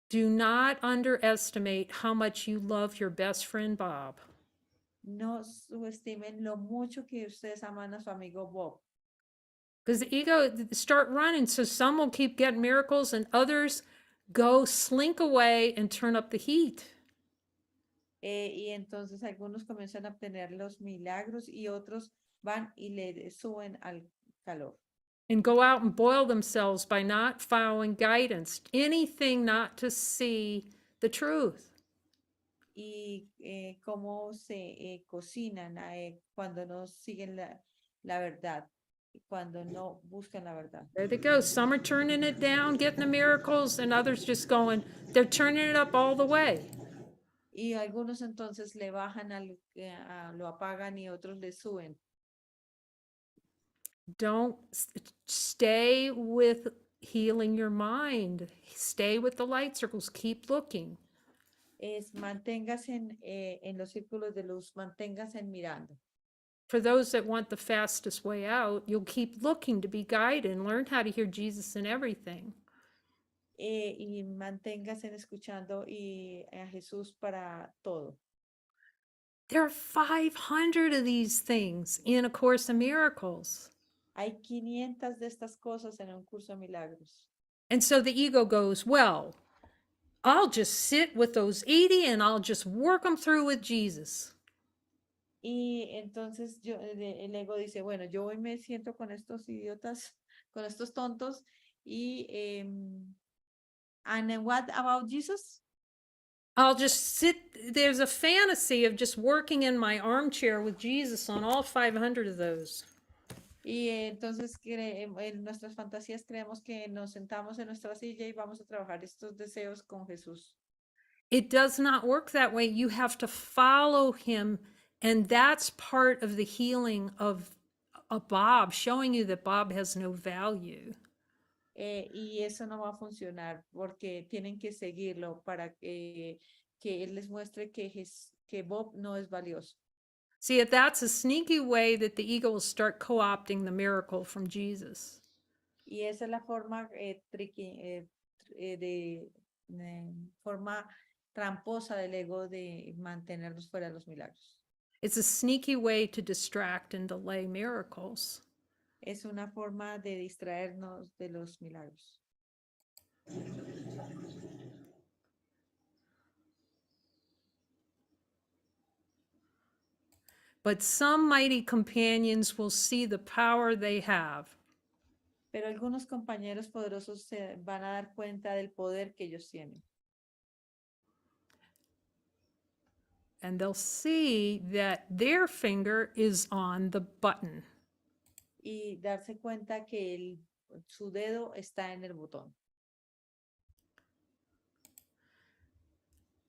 Do not underestimate how much you love your best friend Bob. No subestimen lo mucho que ustedes aman a su amigo Bob. Because the ego start running, so some will keep getting miracles and others go slink away and turn up the heat. Y entonces algunos comienzan a obtener los milagros y otros van y le suben al calor. And go out and boil themselves by not following guidance, anything not to see the truth. Y cómo se cocinan cuando no siguen la verdad, cuando no buscan la verdad. There they go. Some are turning it down, getting the miracles, and others just going, they're turning it up all the way. Y algunos entonces le bajan, lo apagan y otros le suben. Don't stay with healing your mind. Stay with the light circles. Keep looking. Manténgase en los círculos de luz, manténgase mirando. For those that want the fastest way out, you'll keep looking to be guided and learn how to hear Jesus in everything. Y manténgase escuchando a Jesús para todo. There are 500 of these things in A Course in Miracles. Hay 500 de estas cosas en un curso de milagros. And so the ego goes, well, I'll just sit with those 80 and I'll just work them through with Jesus. Y entonces el ego dice, bueno, yo hoy me siento con estos idiotas, con estos tontos. Y, and what about Jesus? I'll just sit, there's a fantasy of just working in my armchair with Jesus on all 500 of those. Y entonces en nuestras fantasías creemos que nos sentamos en nuestra silla y vamos a trabajar estos deseos con Jesús. It does not work that way. You have to follow him. And that's part of the healing of a Bob, showing you that Bob has no value. Y eso no va a funcionar porque tienen que seguirlo para que él les muestre que Bob no es valioso. See, that's a sneaky way that the ego will start co-opting the miracle from Jesus. Y esa es la forma forma tramposa del ego de mantenernos fuera de los milagros. It's a sneaky way to distract and delay miracles. Es una forma de distraernos de los milagros. But some mighty companions will see the power they have. Pero algunos compañeros poderosos se van a dar cuenta del poder que ellos tienen. And they'll see that their finger is on the button. Y darse cuenta que su dedo está en el botón.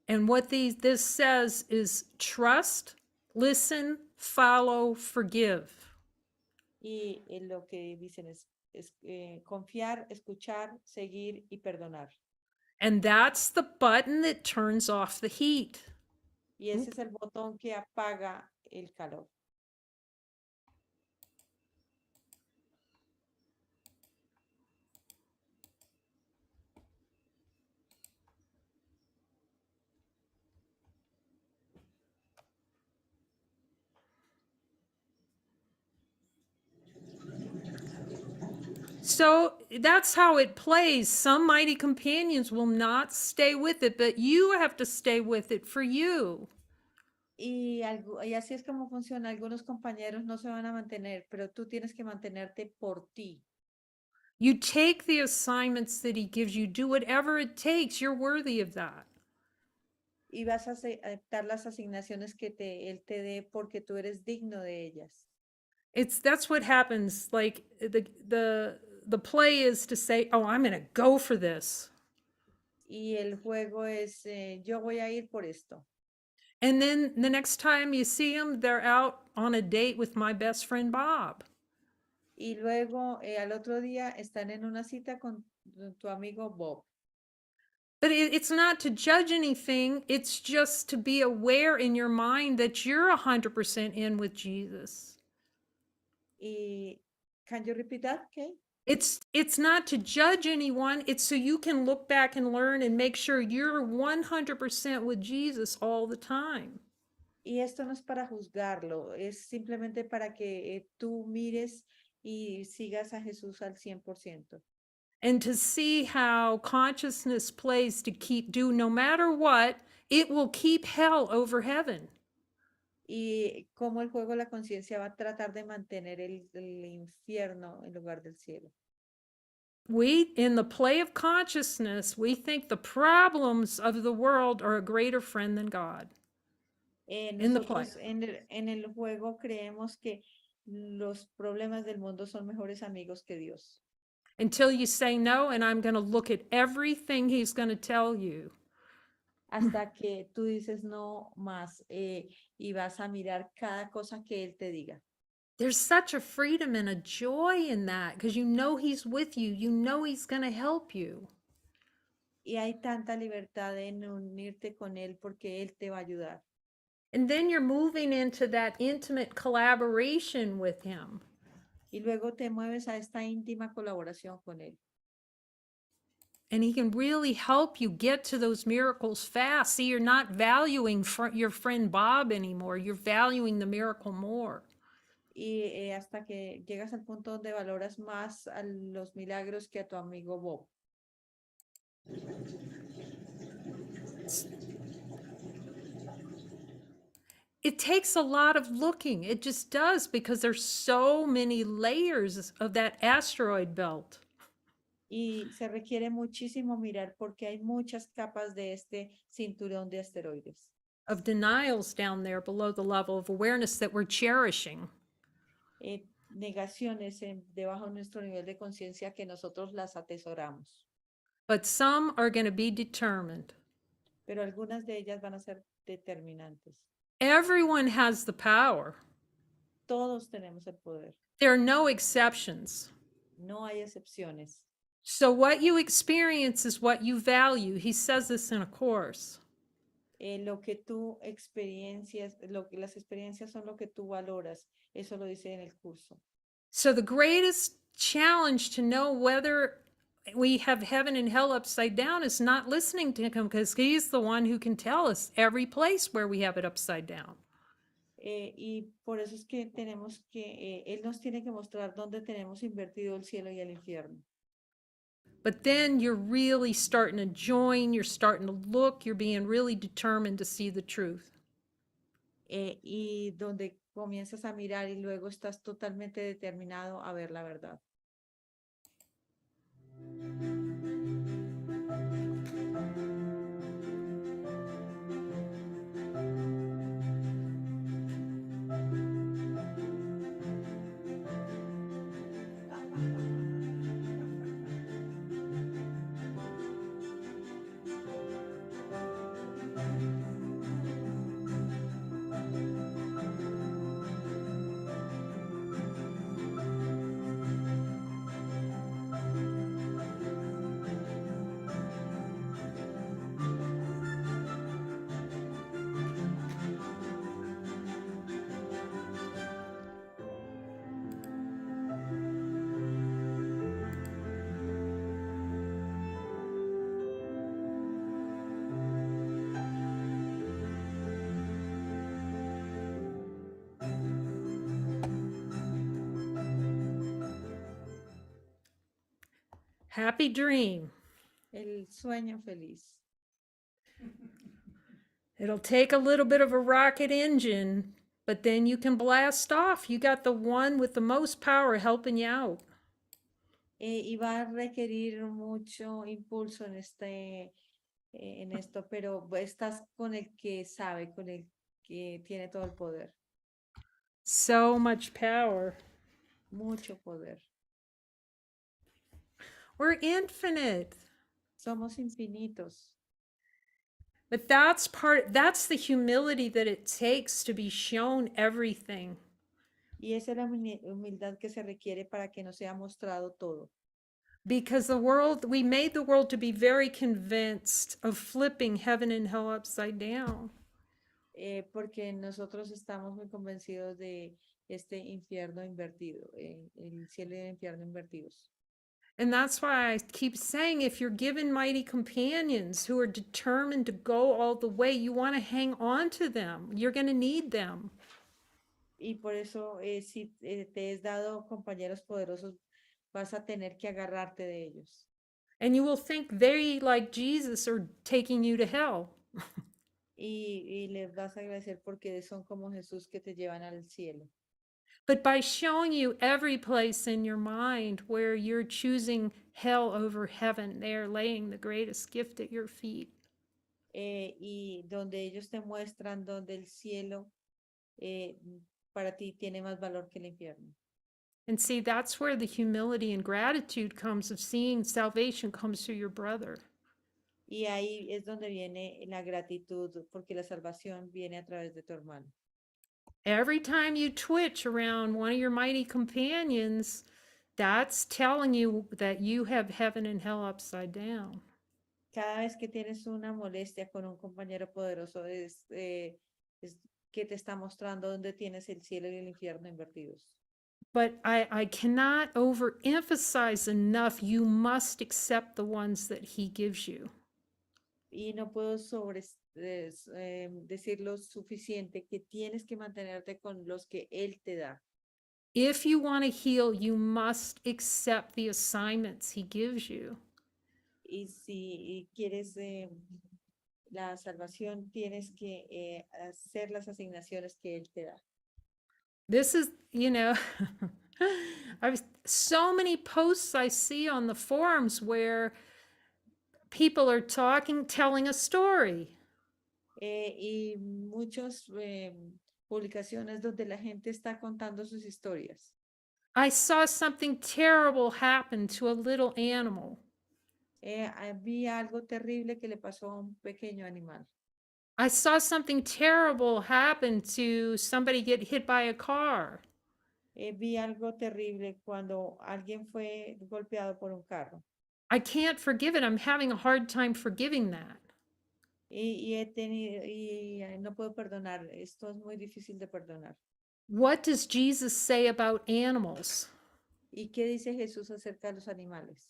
And what this says is trust, listen, follow, forgive. Y lo que dicen es confiar, escuchar, seguir y perdonar. And that's the button that turns off the heat. Y ese es el botón que apaga el calor. So that's how it plays. Some mighty companions will not stay with it, but you have to stay with it for you. Y así es como funciona. Algunos compañeros no se van a mantener, pero tú tienes que mantenerte por ti. You take the assignments that he gives you, do whatever it takes. You're worthy of that. Y vas a aceptar las asignaciones que él te dé porque tú eres digno de ellas. That's what happens. Like the play is to say, oh, I'm going to go for this. Y el juego es, yo voy a ir por esto. And then the next time you see them, they're out on a date with my best friend Bob. Y luego al otro día están en una cita con tu amigo Bob. But it's not to judge anything. It's just to be aware in your mind that you're 100% in with Jesus. Y can you repeat that, Kay? It's not to judge anyone. It's so you can look back and learn and make sure you're 100% with Jesus all the time. Y esto no es para juzgarlo, es simplemente para que tú mires y sigas a Jesús al 100%. and to see how consciousness plays to keep do no matter what, it will keep hell over heaven. Y cómo el juego de la conciencia va a tratar de mantener el infierno en lugar del cielo. We, in the play of consciousness, we think the problems of the world are a greater friend than God. In the play. Nosotros en el juego creemos que los problemas del mundo son mejores amigos que Dios. Until you say no, and I'm going to look at everything he's going to tell you. Hasta que tú dices no más y vas a mirar cada cosa que Él te diga. There's such a freedom and a joy in that because you know he's with you. You know he's going to help you. Y hay tanta libertad en unirte con Él porque Él te va a ayudar. And then you're moving into that intimate collaboration with him. Y luego te mueves a esta íntima colaboración con Él. And he can really help you get to those miracles fast. See, you're not valuing your friend Bob anymore. You're valuing the miracle more. Y hasta que llegas al punto donde valoras más a los milagros que a tu amigo Bob. It takes a lot of looking. It just does because there's so many layers of that asteroid belt. Y se requiere muchísimo mirar porque hay muchas capas de este cinturón de asteroides. Of denials down there below the level of awareness that we're cherishing. Negaciones debajo de nuestro nivel de conciencia que nosotros las atesoramos. But some are going to be determined. Pero algunas de ellas van a ser determinantes. Everyone has the power. Todos tenemos el poder. There are no exceptions. No hay excepciones. So what you experience is what you value. He says this in a course. Lo que tú experiencias, las experiencias son lo que tú valoras. Eso lo dice en el curso. So the greatest challenge to know whether we have heaven and hell upside down is not listening to him because he's the one who can tell us every place where we have it upside down. Y por eso es que tenemos que, Él nos tiene que mostrar dónde tenemos invertido el cielo y el infierno. But then you're really starting to join, you're starting to look, you're being really determined to see the truth. Y donde comienzas a mirar y luego estás totalmente determinado a ver la verdad. Happy dream. El sueño feliz. It'll take a little bit of a rocket engine, but then you can blast off. You got the one with the most power helping you out. Y va a requerir mucho impulso en esto, pero estás con el que sabe, con el que tiene todo el poder. So much power. Mucho poder. We're infinite. Somos infinitos. But that's the humility that it takes to be shown everything. Y esa es la humildad que se requiere para que nos sea mostrado todo. Because we made the world to be very convinced of flipping heaven and hell upside down. Porque nosotros estamos muy convencidos de este infierno invertido, el cielo y el infierno invertidos. And that's why I keep saying if you're given mighty companions who are determined to go all the way, you want to hang on to them. You're going to need them. Y por eso, si te es dado compañeros poderosos, vas a tener que agarrarte de ellos. And you will think they, like Jesus, are taking you to hell. Y les vas a agradecer porque son como Jesús que te llevan al cielo. But by showing you every place in your mind where you're choosing hell over heaven, they are laying the greatest gift at your feet. Y donde ellos te muestran donde el cielo eh, para ti tiene más valor que el infierno. And see, that's where the humility and gratitude comes of seeing salvation comes through your brother. Y ahí es donde viene la gratitud, porque la salvación viene a través de tu hermano. Every time you twitch around one of your mighty companions, that's telling you that you have heaven and hell upside down. Cada vez que tienes una molestia con un compañero poderoso, es que te está mostrando dónde tienes el cielo y el infierno invertidos. But I cannot overemphasize enough, you must accept the ones that he gives you. Y no puedo decir lo suficiente que tienes que mantenerte con los que él te da. If you want to heal, you must accept the assignments he gives you. Y si quieres la salvación, tienes que hacer las asignaciones que él te da. This is, I've so many posts I see on the forums where people are talking, telling a story. Y muchas publicaciones donde la gente está contando sus historias. I saw something terrible happen to a little animal. Vi algo terrible que le pasó a un pequeño animal. I saw something terrible happen to somebody get hit by a car. Vi algo terrible cuando alguien fue golpeado por un carro. I can't forgive it. I'm having a hard time forgiving that. No puedo perdonar. Esto es muy difícil de perdonar. What does Jesus say about animals? ¿Y qué dice Jesús acerca de los animales?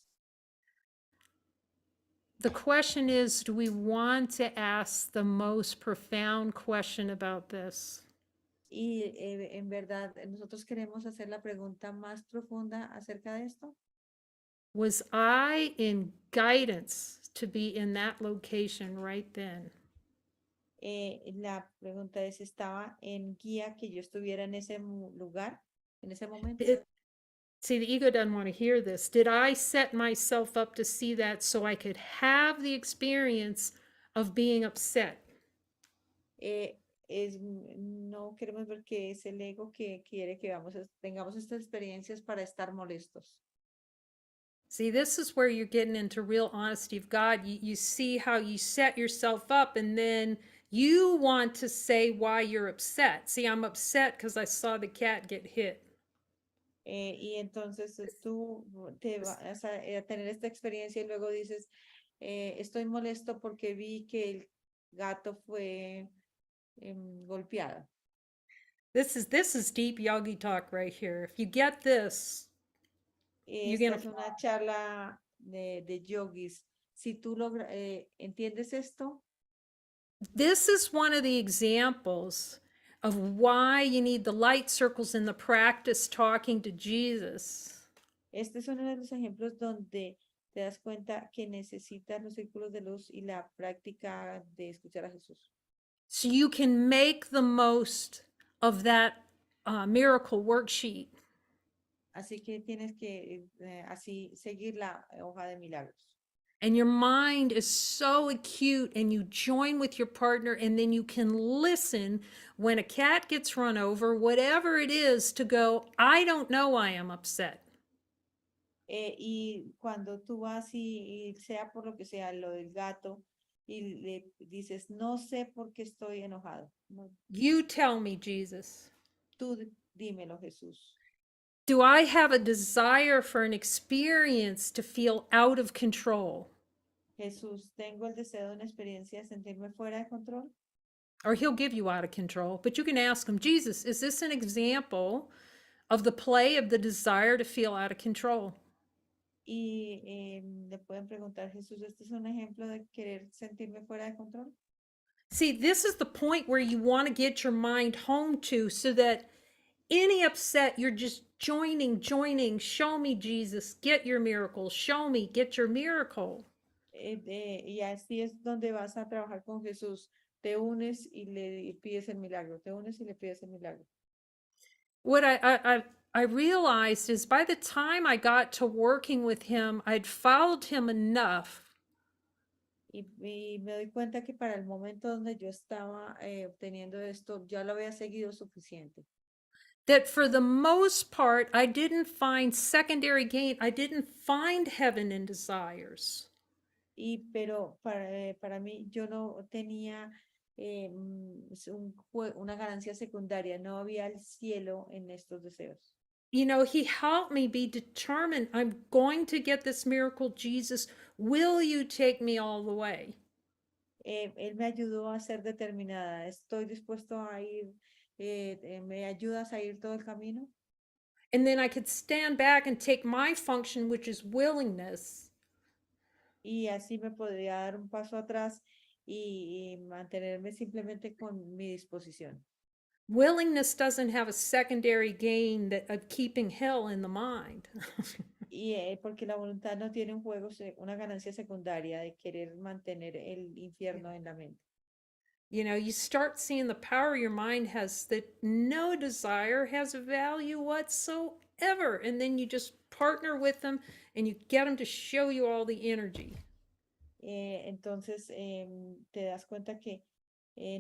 The question is, do we want to ask the most profound question about this? Y en verdad, nosotros queremos hacer la pregunta más profunda acerca de esto. Was I in guidance to be in that location right then? La pregunta es, ¿estaba en guía que yo estuviera en ese lugar, en ese momento? See, the ego doesn't want to hear this. Did I set myself up to see that so I could have the experience of being upset? No queremos ver que es el ego que quiere que tengamos estas experiencias para estar molestos. See, this is where you're getting into real honesty of God. You see how you set yourself up, and then you want to say why you're upset. See, I'm upset because I saw the cat get hit. Y entonces tú te vas a tener esta experiencia y luego dices, estoy molesto porque vi que el gato fue golpeado. This is deep yogi talk right here. If you get this, you're Esta gonna. es una charla de yogis. Si tú entiendes esto, This is one of the examples of why you need the light circles in the practice talking to Jesus. este es uno de los ejemplos donde te das cuenta que necesitas los círculos de luz y la práctica de escuchar a Jesús. So you can make the most of that miracle worksheet. Así que tienes que así seguir la hoja de milagros. And your mind is so acute, and you join with your partner, and then you can listen when a cat gets run over, whatever it is, to go, I don't know I am upset. Y cuando tú vas y sea por lo que sea, lo del gato, y le dices, no sé por qué estoy enojado. No, You tell me, Jesus. tú dímelo, Jesús. Do I have a desire for an experience to feel out of control? Jesús, ¿tengo el deseo de una experiencia de sentirme fuera de control? Or he'll give you out of control. But you can ask him, Jesus, is this an example of the play of the desire to feel out of control? Y le pueden preguntar, Jesús, ¿este es un ejemplo de querer sentirme fuera de control? See, this is the point where you want to get your mind home to so that any upset, you're just joining. Show me, Jesus, get your miracle. Show me, get your miracle. Y así es donde vas a trabajar con Jesús. Te unes y le pides el milagro, te unes y le pides el milagro. What I realized is by the time I got to working with him, I'd followed him enough Y me doy cuenta que para el momento donde yo estaba obteniendo esto, ya lo había seguido suficiente. that for the most part, I didn't find secondary gain. I didn't find heaven in desires. Pero para mí yo no tenía una ganancia secundaria, no había el cielo en estos deseos. You know, he helped me be determined. I'm going to get this miracle, Jesus. Will you take me all the way? Él me ayudó a ser determinada. Estoy dispuesto a ir. ¿Me ayudas a ir todo el camino? And then I could stand back and take my function, which is willingness, Y así me podría dar un paso atrás y mantenerme simplemente con mi disposición. willingness doesn't have a secondary gain that of keeping hell in the mind. Porque la voluntad no tiene un juego, una ganancia secundaria de querer mantener el infierno en la mente. You know, you start seeing the power your mind has, that no desire has a value whatsoever. And then you just partner with them and you get them to show you all the energy. Entonces te das cuenta que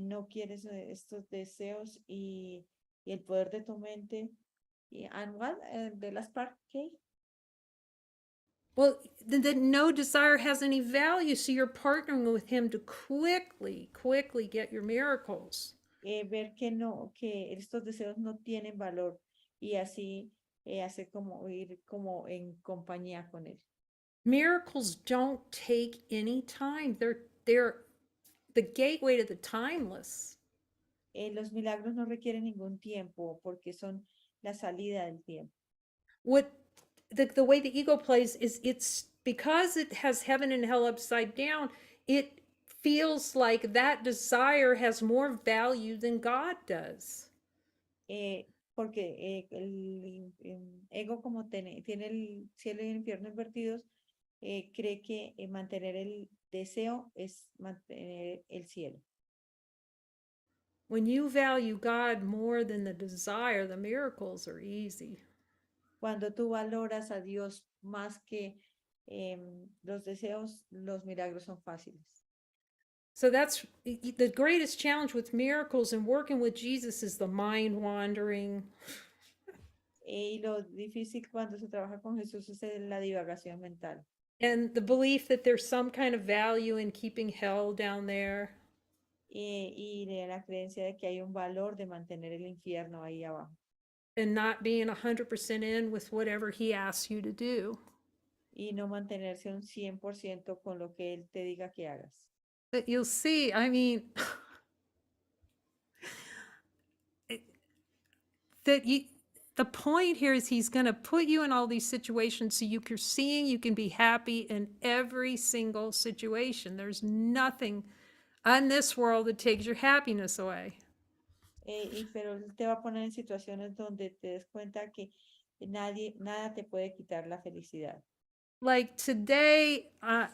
no quieres estos deseos y el poder de tu mente. And what? The last part, okay? Well, that no desire has any value. So you're partnering with him to quickly get your miracles. Ver que no, que estos deseos no tienen valor y así hacer como ir como en compañía con él. Miracles don't take any time. They're the gateway to the timeless. Los milagros no requieren ningún tiempo porque son la salida del tiempo. What the way the ego plays is it's because it has heaven and hell upside down, it feels like that desire has more value than God does. Porque ego como tiene el cielo y el infierno invertidos, cree que mantener el deseo es mantener el cielo. When you value God more than the desire, the miracles are easy. Cuando tú valoras a Dios más que los deseos, los milagros son fáciles. So that's the greatest challenge with miracles and working with Jesus is the mind wandering. Y lo difícil cuando se trabaja con Jesús es la divagación mental. And the belief that there's some kind of value in keeping hell down there. Y de la creencia de que hay un valor de mantener el infierno ahí abajo. And not being 100% in with whatever he asks you to do. Y no mantenerse un 100% con lo que Él te diga que hagas. But you'll see, I mean, the point here is he's going to put you in all these situations so you're seeing you can be happy in every single situation. There's nothing on this world that takes your happiness away. Pero Él te va a poner en situaciones donde te des cuenta que nada te puede quitar la felicidad. Like today, I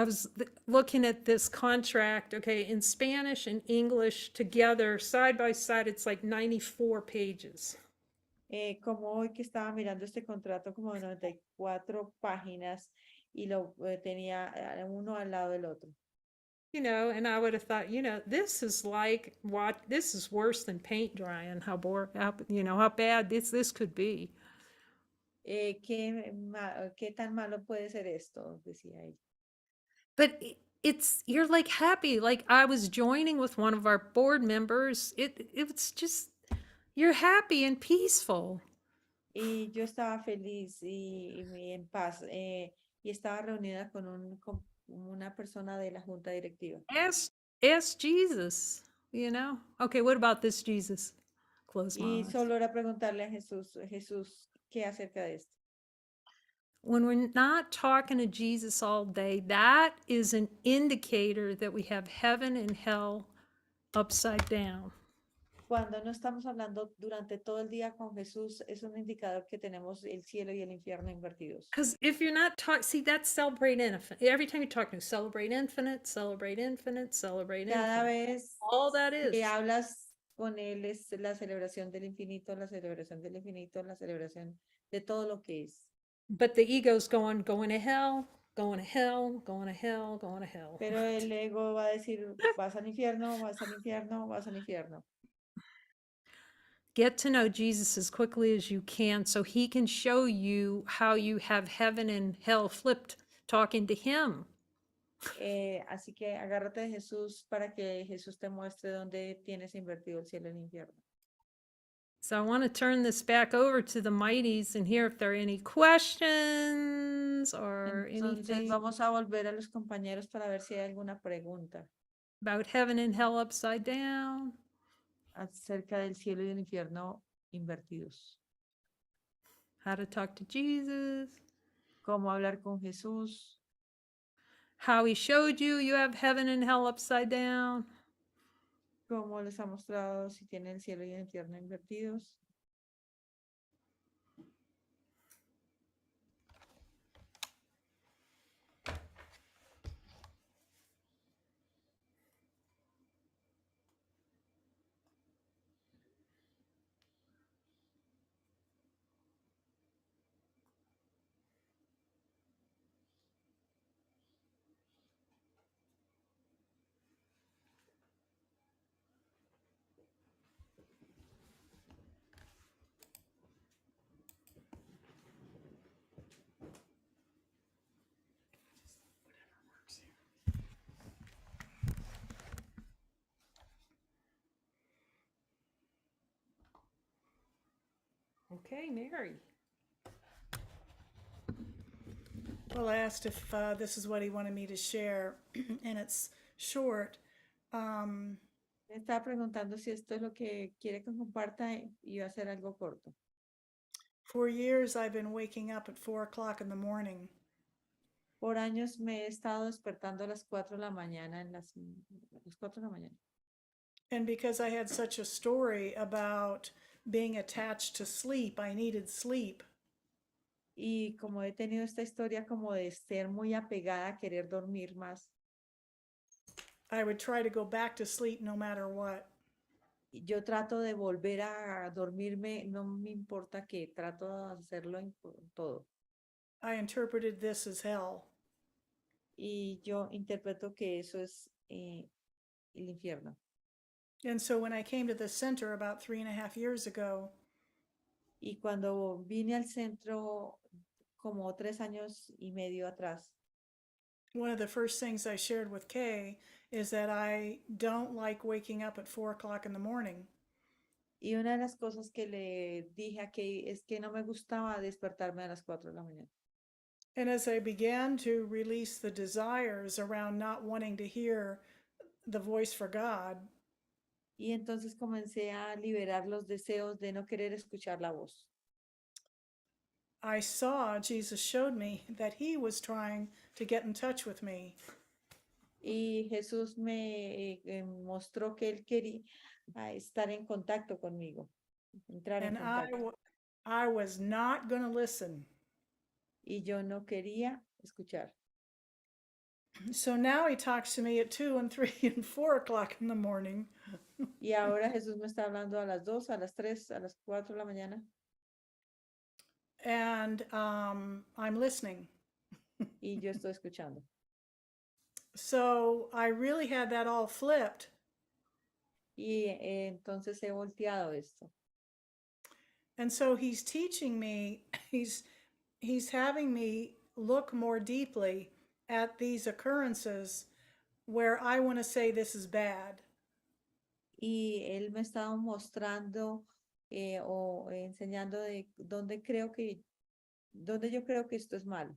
was looking at this contract, okay, in Spanish and English together, side by side, it's like 94 pages. Como hoy que estaba mirando este contrato como de 94 páginas y lo tenía uno al lado del otro. You know, and I would have thought, you know, this is like this is worse than paint drying. How bad this could be. ¿Qué tan malo puede ser esto? Decía ella. But you're like happy. Like I was joining with one of our board members. It's just you're happy and peaceful. Y yo estaba feliz y en paz y estaba reunida con una persona de la junta directiva. Ask Jesus, you know. Okay, what about this, Jesus? Close my Y eyes. solo era preguntarle a Jesús, Jesús, ¿qué acerca de esto? When we're not talking to Jesus all day, that is an indicator that we have heaven and hell upside down. Cuando no estamos hablando durante todo el día con Jesús, es un indicador que tenemos el cielo y el infierno invertidos. Because if you're not talking, see, that's celebrate infinite. Every time you're talking, celebrate infinite, celebrate infinite, celebrate Cada infinite. vez All that que is. hablas con Él es la celebración del infinito, la celebración del infinito, la celebración de todo lo que es. But the ego's going to hell, going to hell, going to hell, going to hell. Pero el ego va a decir, vas al infierno, vas al infierno, vas al infierno. Get to know Jesus as quickly as you can so he can show you how you have heaven and hell flipped talking to him. Así que agárrate de Jesús para que Jesús te muestre dónde tienes invertido el cielo y el infierno. So I want to turn this back over to the mighties and hear if there are any questions or Entonces anything vamos a volver a los compañeros para ver si hay alguna pregunta about heaven and hell upside down, acerca del cielo y del infierno invertidos. how to talk to Jesus, Cómo hablar con Jesús, how he showed you you have heaven and hell upside down. cómo les ha mostrado si tienen el cielo y el infierno invertidos. Okay, Mary. Well, I asked if this is what he wanted me to share, and it's short. Me estaba preguntando si esto es lo que quiere que comparta y va a ser algo corto. For years, I've been waking up at 4 o'clock in the morning, Por años me he estado despertando a las 4 de la mañana, las 4 de la mañana. and because I had such a story about being attached to sleep, I needed sleep. Y como he tenido esta historia como de ser muy apegada a querer dormir más, I would try to go back to sleep no matter what. y yo trato de volver a dormirme, no me importa qué, trato de hacerlo en todo. I interpreted this as hell. Y yo interpreto que eso es el infierno. And so when I came to the center about 3.5 years ago, Y cuando vine al centro como 3 años y medio atrás, one of the first things I shared with Kay is that I don't like waking up at 4 o'clock in the morning. y una de las cosas que le dije a Kay es que no me gustaba despertarme a las 4 de la mañana. And as I began to release the desires around not wanting to hear the voice for God, Y entonces comencé a liberar los deseos de no querer escuchar la voz. I saw Jesus showed me that he was trying to get in touch with me. Y Jesús me mostró que él quería estar en contacto conmigo, entrar en And contacto. I was not going to listen. Y yo no quería escuchar. So now he talks to me at 2 and 3 and 4 o'clock in the morning. Y ahora Jesús me está hablando a las 2, a las 3, a las 4 de la mañana. And I'm listening. Y yo estoy escuchando. So I really had that all flipped. Y entonces he volteado esto. And so he's teaching me, he's having me look more deeply at these occurrences where I want to say this is bad. Y él me estaba mostrando o enseñando de dónde yo creo que esto es malo.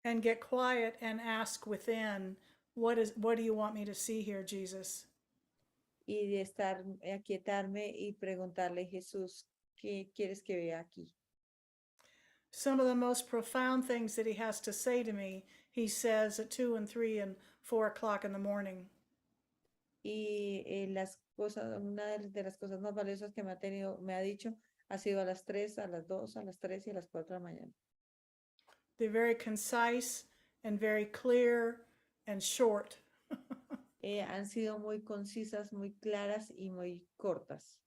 And get quiet and ask within, what do you want me to see here, Jesus? Y de estar, aquietarme y preguntarle, Jesús, ¿qué quieres que vea aquí? Some of the most profound things that he has to say to me, he says at 2 and 3 and 4 o'clock in the morning. Y las cosas, una de las cosas más valiosas que me ha dicho, ha sido a las 3, a las 2, a las 3 y a las 4 de la mañana. They're very concise and very clear and short. Han sido muy concisas, muy claras y muy cortas.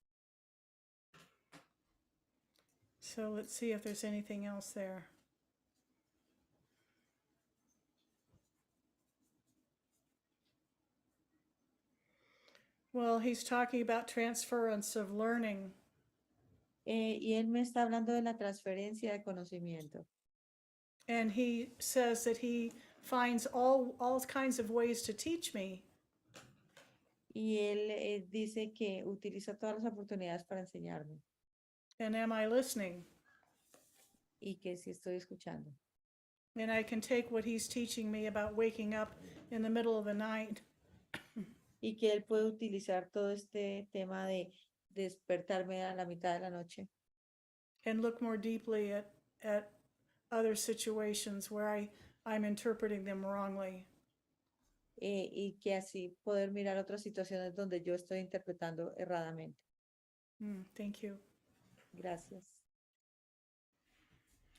So let's see if there's anything else there. Well, he's talking about transference of learning. Y él me está hablando de la transferencia de conocimiento. And he says that he finds all kinds of ways to teach me. Y él dice que utiliza todas las oportunidades para enseñarme And am I listening? y que sí estoy escuchando. And I can take what he's teaching me about waking up in the middle of the night Y que él puede utilizar todo este tema de despertarme a la mitad de la noche and look more deeply at other situations where I'm interpreting them wrongly. y que así poder mirar otras situaciones donde yo estoy interpretando erradamente. Thank you. Gracias.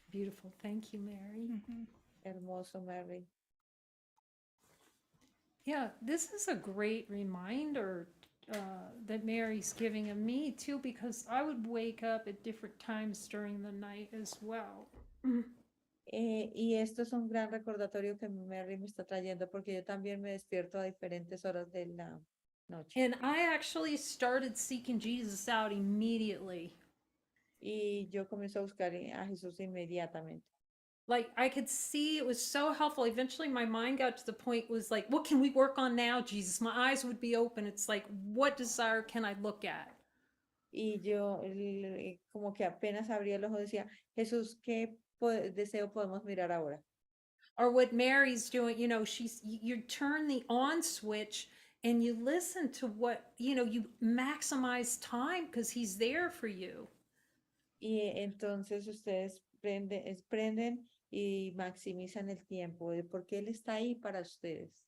Beautiful. Thank you, Mary. Hermoso, Mary. Yeah, this is a great reminder that Mary's giving of me too, because I would wake up at different times during the night as well. Y esto es un gran recordatorio que Mary me está trayendo porque yo también me despierto a diferentes horas de la noche. And I actually started seeking Jesus out immediately. Y yo comencé a buscar a Jesús inmediatamente. Like I could see it was so helpful. Eventually my mind got to the point was like, what can we work on now, Jesus? My eyes would be open. It's like, what desire can I look at? Y yo como que apenas abría el ojo decía, Jesús, ¿qué deseo podemos mirar ahora? Or what Mary's doing, you know, you turn the on switch and you listen to what, you know, you maximize time because he's there for you. Y entonces ustedes prenden y maximizan el tiempo porque Él está ahí para ustedes.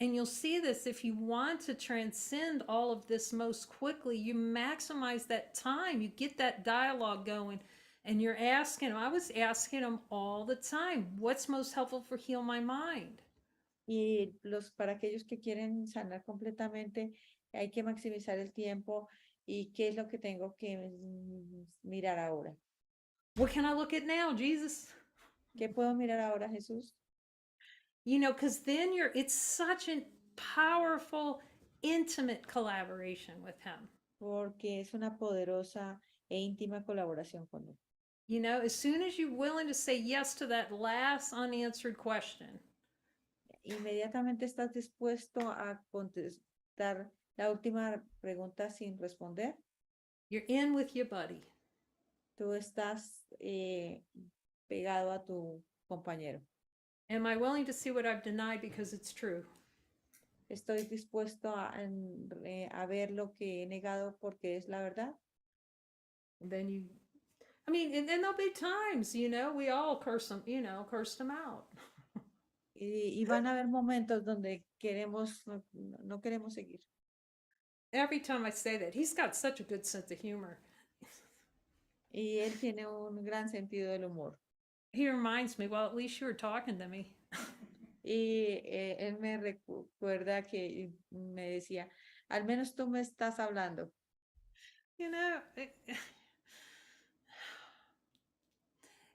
And you'll see this if you want to transcend all of this most quickly, you maximize that time, you get that dialogue going, and you're asking him. I was asking him all the time, what's most helpful for heal my mind? Y para aquellos que quieren sanar completamente, hay que maximizar el tiempo y qué es lo que tengo que mirar ahora. What can I look at now, Jesus? ¿Qué puedo mirar ahora, Jesús? You know, because then it's such a powerful, intimate collaboration with him. Porque es una poderosa e íntima colaboración con Él. You know, as soon as you're willing to say yes to that last unanswered question, Inmediatamente estás dispuesto a contestar la última pregunta sin responder. you're in with your buddy. Tú estás pegado a tu compañero. Am I willing to see what I've denied because it's true? Estoy dispuesto a ver lo que he negado porque es la verdad. And then I mean, and then there'll be times, you know, we all cursed them out. Y van a haber momentos donde no queremos seguir. Every time I say that, he's got such a good sense of humor. Y él tiene un gran sentido del humor. He reminds me, well, at least you were talking to me. Y él me recuerda que me decía, al menos tú me estás hablando. You know,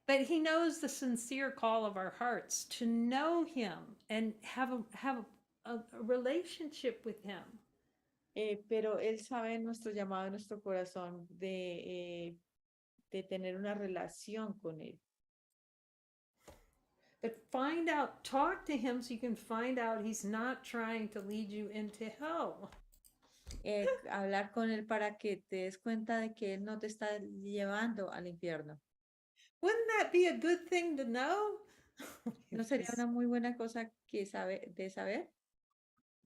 but he knows the sincere call of our hearts to know him and have a relationship with him. Pero él sabe nuestro llamado, nuestro corazón de tener una relación con él. But talk to him so you can find out he's not trying to lead you into hell. Hablar con él para que te des cuenta de que él no te está llevando al infierno. Wouldn't that be a good thing to know? ¿No sería una muy buena cosa de saber?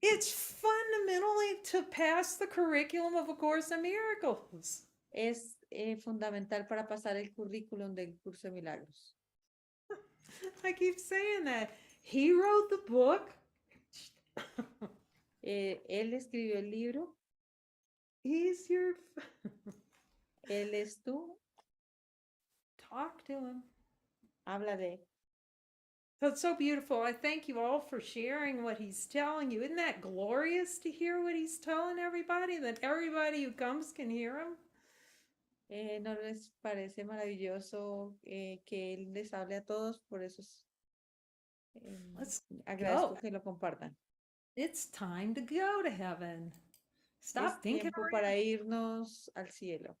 It's fundamentally to pass the curriculum of A Course in Miracles. Es fundamental para pasar el currículum del curso de milagros. I keep saying that. He wrote the book. Él escribió el libro, He's your. él es tú, Talk to him. habla de él. So it's so beautiful. I thank you all for sharing what he's telling you. Isn't that glorious to hear what he's telling everybody? That everybody who comes can hear him? ¿No les parece maravilloso que él les hable a todos? Por eso Let's agradezco go. que lo compartan. It's time to go to heaven. Stop Es thinking tiempo around. para irnos al cielo.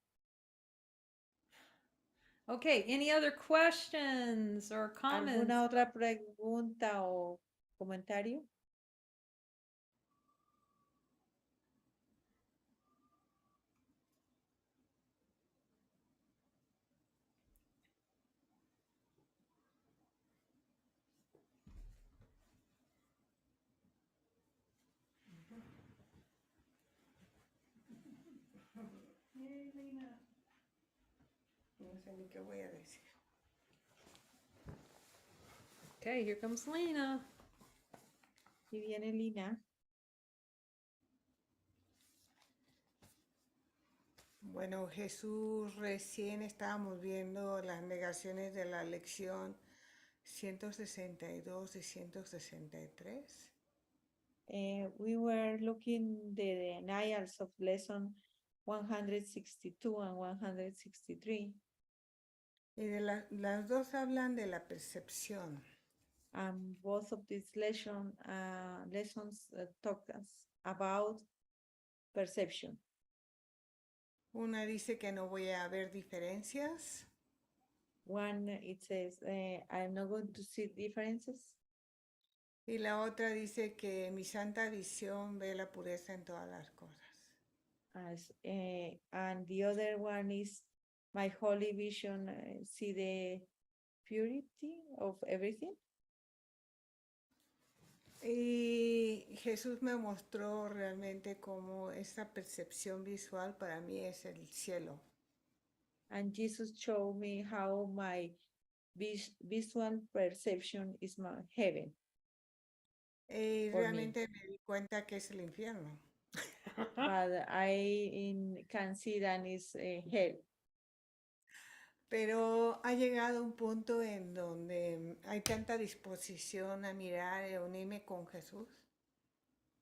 Okay, any other questions or comments? ¿Alguna otra pregunta o comentario? No sé ni qué voy a decir. Okay, here comes Lena. Y viene Lina. Bueno, Jesús, recién estábamos viendo las negaciones de la lección 162 y 163. We were looking the denials of lesson 162 and 163. Y de las dos hablan de la percepción. Both of these lessons talk us about perception. Una dice que no voy a ver diferencias One, it says, I'm not going to see differences. y la otra dice que mi santa visión ve la pureza en todas las cosas. And the other one is my holy vision, see the purity of everything. Y Jesús me mostró realmente cómo esa percepción visual para mí es el cielo. And Jesus showed me how my visual perception is my heaven. Y For me. realmente me di cuenta que es el infierno. But I can see that is hell. Pero ha llegado un punto en donde hay tanta disposición a mirar y a unirme con Jesús,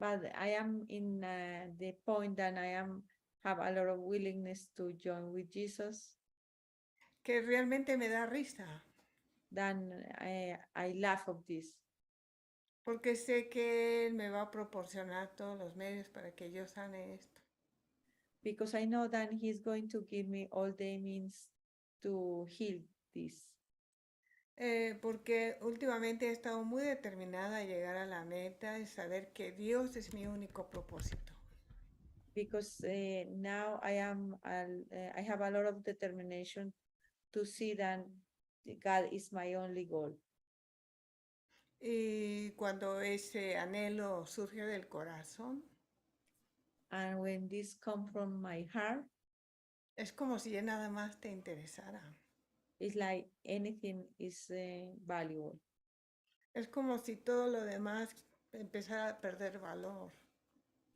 But I am in the point that I have a lot of willingness to join with Jesus. que realmente me da risa, Then I laugh of this porque sé que Él me va a proporcionar todos los medios para que yo sane esto. because I know that He's going to give me all the means to heal this. Porque últimamente he estado muy determinada a llegar a la meta y saber que Dios es mi único propósito. Because now I have a lot of determination to see that God is my only goal. Y cuando ese anhelo surge del corazón, And when this comes from my heart, es como si ya nada más te interesara. it's like anything is valuable. Es como si todo lo demás empezara a perder valor.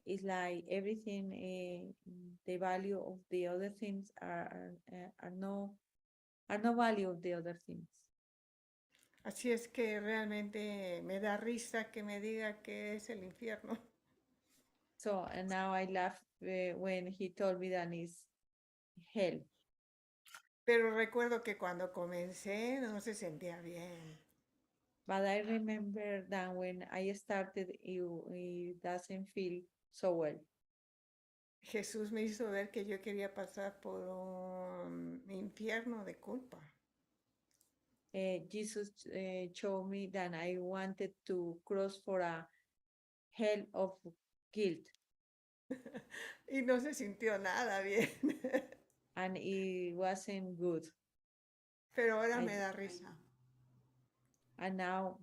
It's like everything, the value of the other things are no value of the other things. Así es que realmente me da risa que me diga que es el infierno. So, and now I laugh when he told me that it's hell. Pero recuerdo que cuando comencé no se sentía bien. But I remember that when I started, it doesn't feel so well. Jesús me hizo ver que yo quería pasar por un infierno de culpa. Jesus showed me that I wanted to cross for a hell of guilt, Y no se sintió nada bien. and it wasn't good. Pero ahora I- me da risa. And now,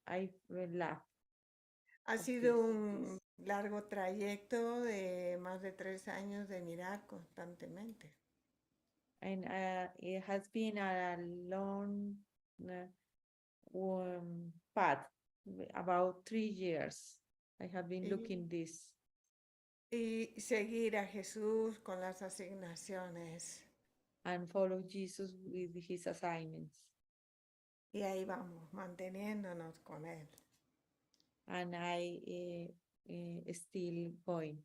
I laugh. Ha of sido this. un largo trayecto de más de 3 años de mirar constantemente. And it has been a long path, about 3 years. I have been Y- looking this Y seguir a Jesús con las asignaciones. and follow Jesus with his assignments. Y ahí vamos, manteniéndonos con Él. And I still going.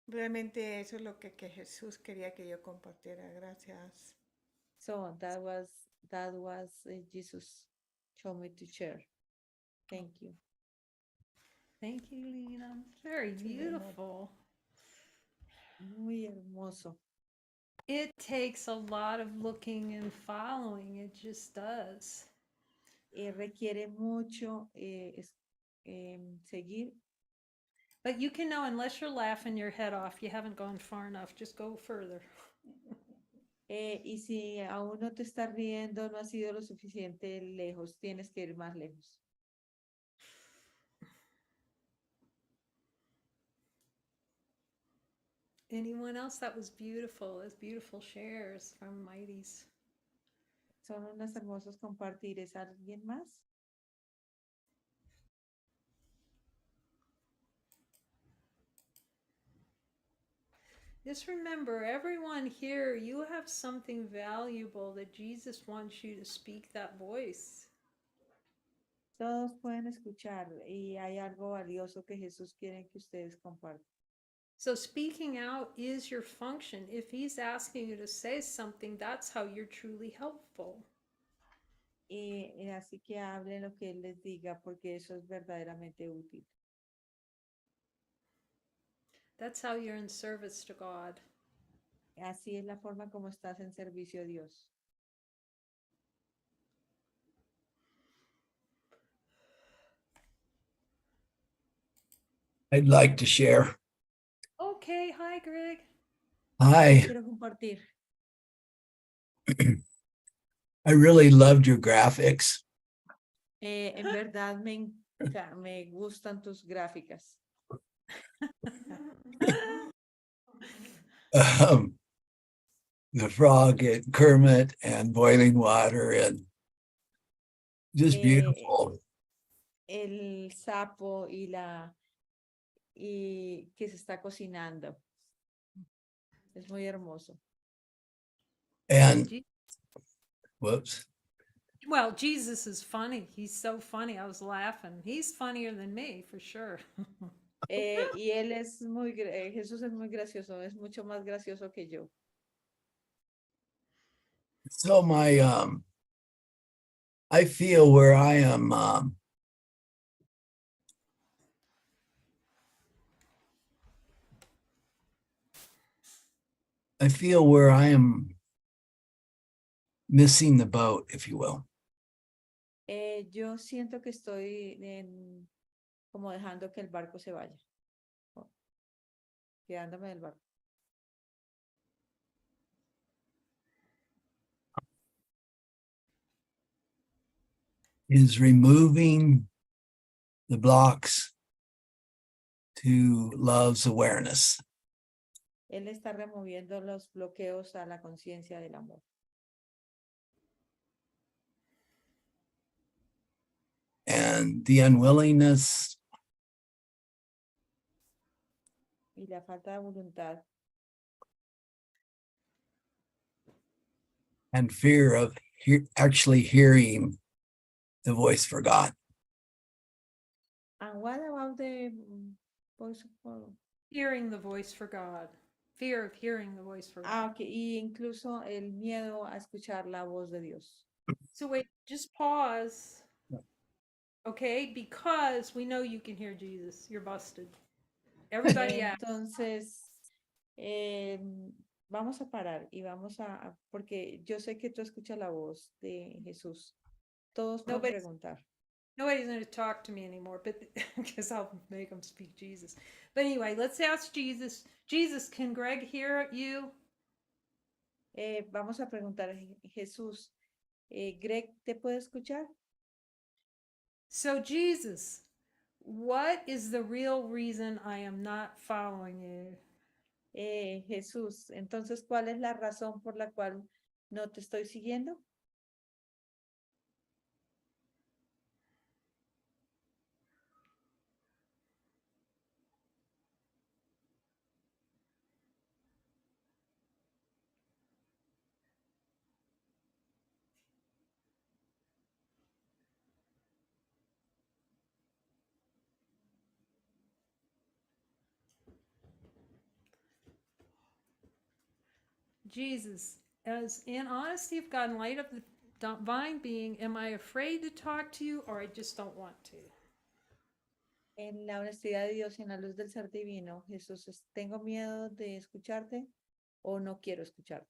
Realmente eso es lo que Jesús quería que yo compartiera. Gracias. So that was Jesus showed me to share. Thank you. Thank you, Lena. Very beautiful. Muy hermoso. It takes a lot of looking and following. It just does. Requiere mucho seguir. But you can know, unless you're laughing your head off, you haven't gone far enough. Just go further. Y si aún no te estás riendo, no has ido lo suficiente lejos, tienes que ir más lejos. Anyone else? That was beautiful. Those beautiful shares from Mighties. Son unos hermosos compartires. ¿Alguien más? Just remember, everyone here, you have something valuable that Jesus wants you to speak that voice. Todos pueden escuchar y hay algo valioso que Jesús quiere que ustedes compartan. So speaking out is your function. If he's asking you to say something, that's how you're truly helpful. Y así que hablen lo que Él les diga porque eso es verdaderamente útil. That's how you're in service to God. Así es la forma como estás en servicio a Dios. I'd like to share. Okay, hi, Greg. Hi, Quiero compartir. I really loved your graphics. En verdad me gustan tus gráficas. The frog and Kermit and boiling water and just Eh, beautiful. El sapo y que se está cocinando. Es muy hermoso. And Je- whoops. Well, Jesus is funny. He's so funny. I was laughing. He's funnier than me, for sure. Y él es Jesús es muy gracioso, es mucho más gracioso que yo. So I feel where I am I feel where I am missing the boat, if you will. Yo siento que estoy como dejando que el barco se vaya. Quedándome del barco. Is removing the blocks to love's awareness. Él está removiendo los bloqueos a la conciencia del amor. And the unwillingness Y la falta de voluntad and fear of actually hearing the voice for God. And what about the voice of God? Hearing the voice for God. Fear of hearing the voice for God. Okay. Y incluso el miedo a escuchar la voz de Dios. So wait, just pause. Okay, because we know you can hear Jesus. You're busted. Everybody else. Entonces, vamos a parar y vamos porque yo sé que tú escuchas la voz de Jesús. Todos pueden Nobody's preguntar. Nobody's going to talk to me anymore, but because I'll make them speak Jesus. But anyway, let's ask Jesus. Jesus, can Greg hear you? Vamos a preguntar, Jesús, Greg, ¿te puede escuchar? So, Jesus, what is the real reason I am not following you? Jesús, entonces, ¿cuál es la razón por la cual no te estoy siguiendo? Jesus, as in honesty of God and light of the divine being, am I afraid to talk to you or I just don't want to? En la honestidad de Dios y en la luz del ser divino, Jesús, ¿tengo miedo de escucharte o no quiero escucharte?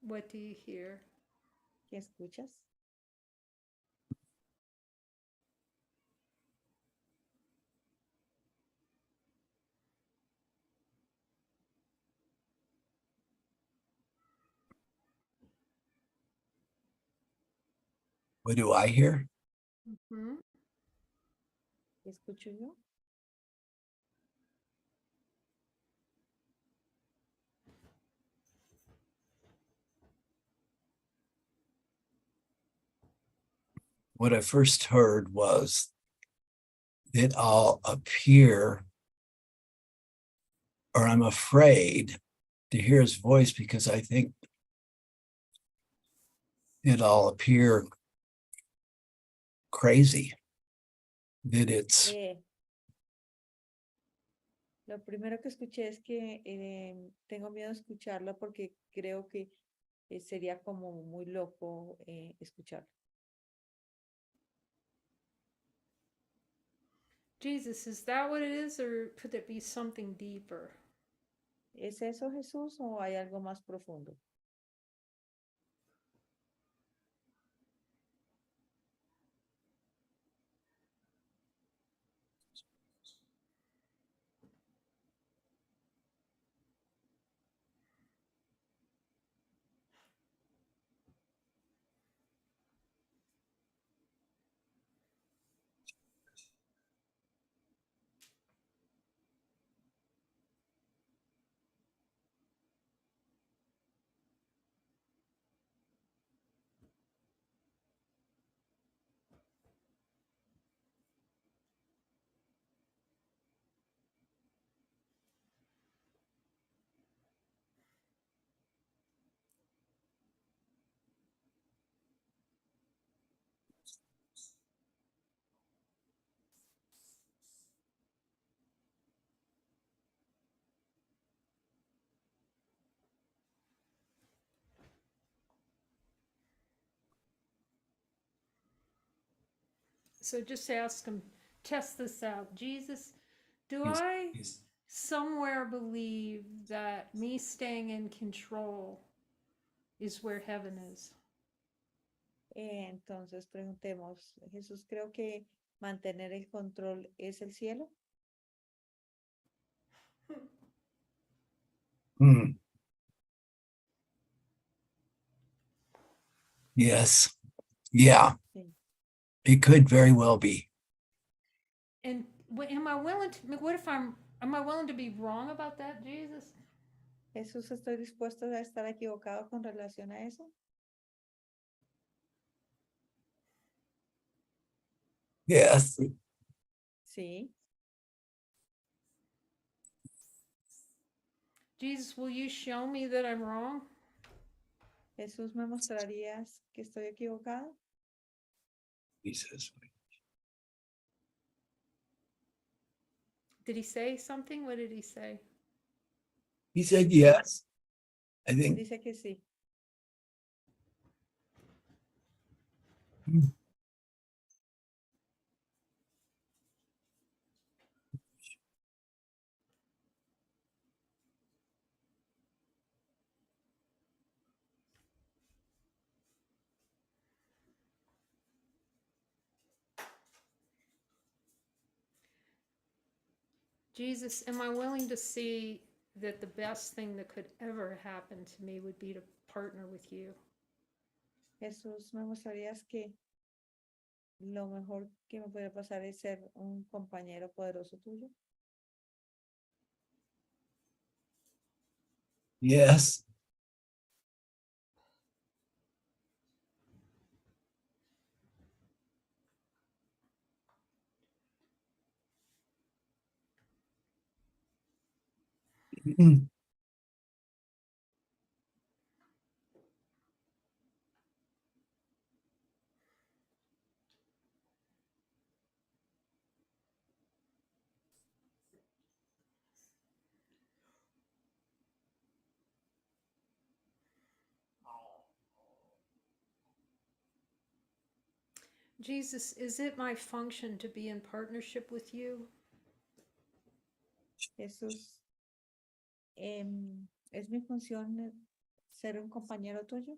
What do you hear? ¿Qué escuchas? What do I hear? Hmm? ¿Qué escucho yo? What I first heard was that I'll appear, or I'm afraid to hear his voice because I think that I'll appear crazy, that it's Eh, lo primero que escuché es que tengo miedo de escucharlo porque creo que sería como muy loco escucharlo. Jesus, is that what it is or could it be something deeper? ¿Es eso, Jesús, o hay algo más profundo? So just ask him, test this out. Jesus, do I somewhere believe that me staying in control is where heaven is? Entonces preguntemos, Jesús, creo que mantener el control es el cielo. hmm. Yes. Yeah, Sí. it could very well be. And am I willing to, what if am I willing to be wrong about that, Jesus? Jesús, ¿estoy dispuesto a estar equivocado con relación a eso? Yes. Sí. Jesus, will you show me that I'm wrong? Jesús, ¿me mostrarías que estoy equivocado? He says, Did he say something? What did he say? he said yes. I think Dice que sí. Jesus, am I willing to see that the best thing that could ever happen to me would be to partner with you? Jesús, ¿me mostrarías que lo mejor que me puede pasar es ser un compañero poderoso tuyo. Yes. Mm. Jesus, is it my function to be in partnership with you? Jesús, ¿es mi función ser un compañero tuyo?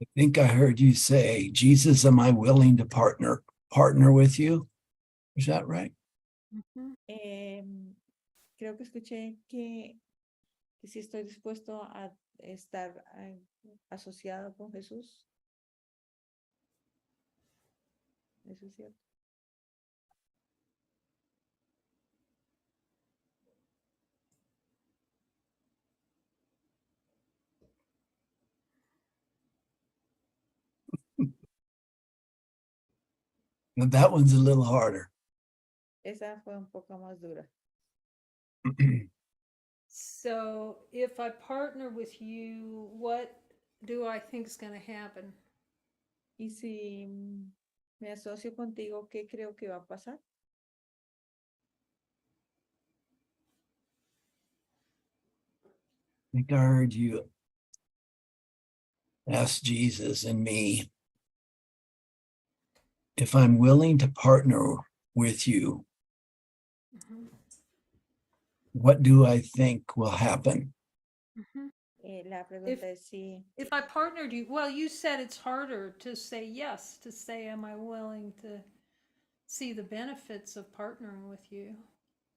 I think I heard you say, Jesus, am I willing to partner with you? Is that right? Creo que escuché que si estoy dispuesto a estar asociado con Jesús. Eso es cierto. Now that one's a little harder. Esa fue un poco más dura. So if I partner with you, what do I think is going to happen? Y si me asocio contigo, ¿qué creo que va a pasar? I think I heard you ask Jesus and me if I'm willing to partner with you, what do I think will happen? La pregunta es si, If I partnered you, well, you said it's harder to say yes, to say, am I willing to see the benefits of partnering with you?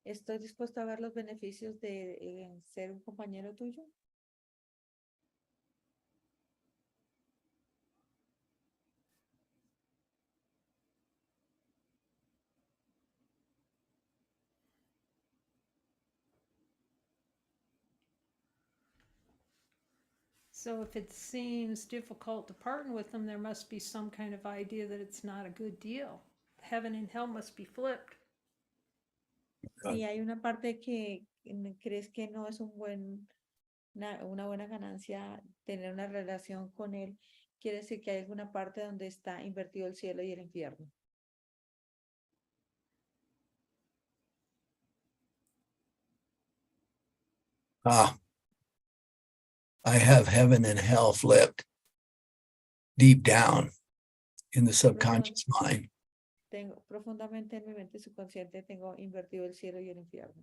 ¿estoy dispuesto a ver los beneficios de ser un compañero tuyo? So if it seems difficult to partner with them, there must be some kind of idea that it's not a good deal. Heaven and hell must be flipped. Si hay una parte que crees que no es una buena ganancia tener una relación con él, quiere decir que hay alguna parte donde está invertido el cielo y el infierno. I have heaven and hell flipped deep down in the subconscious mind. Tengo profundamente en mi mente subconsciente, tengo invertido el cielo y el infierno.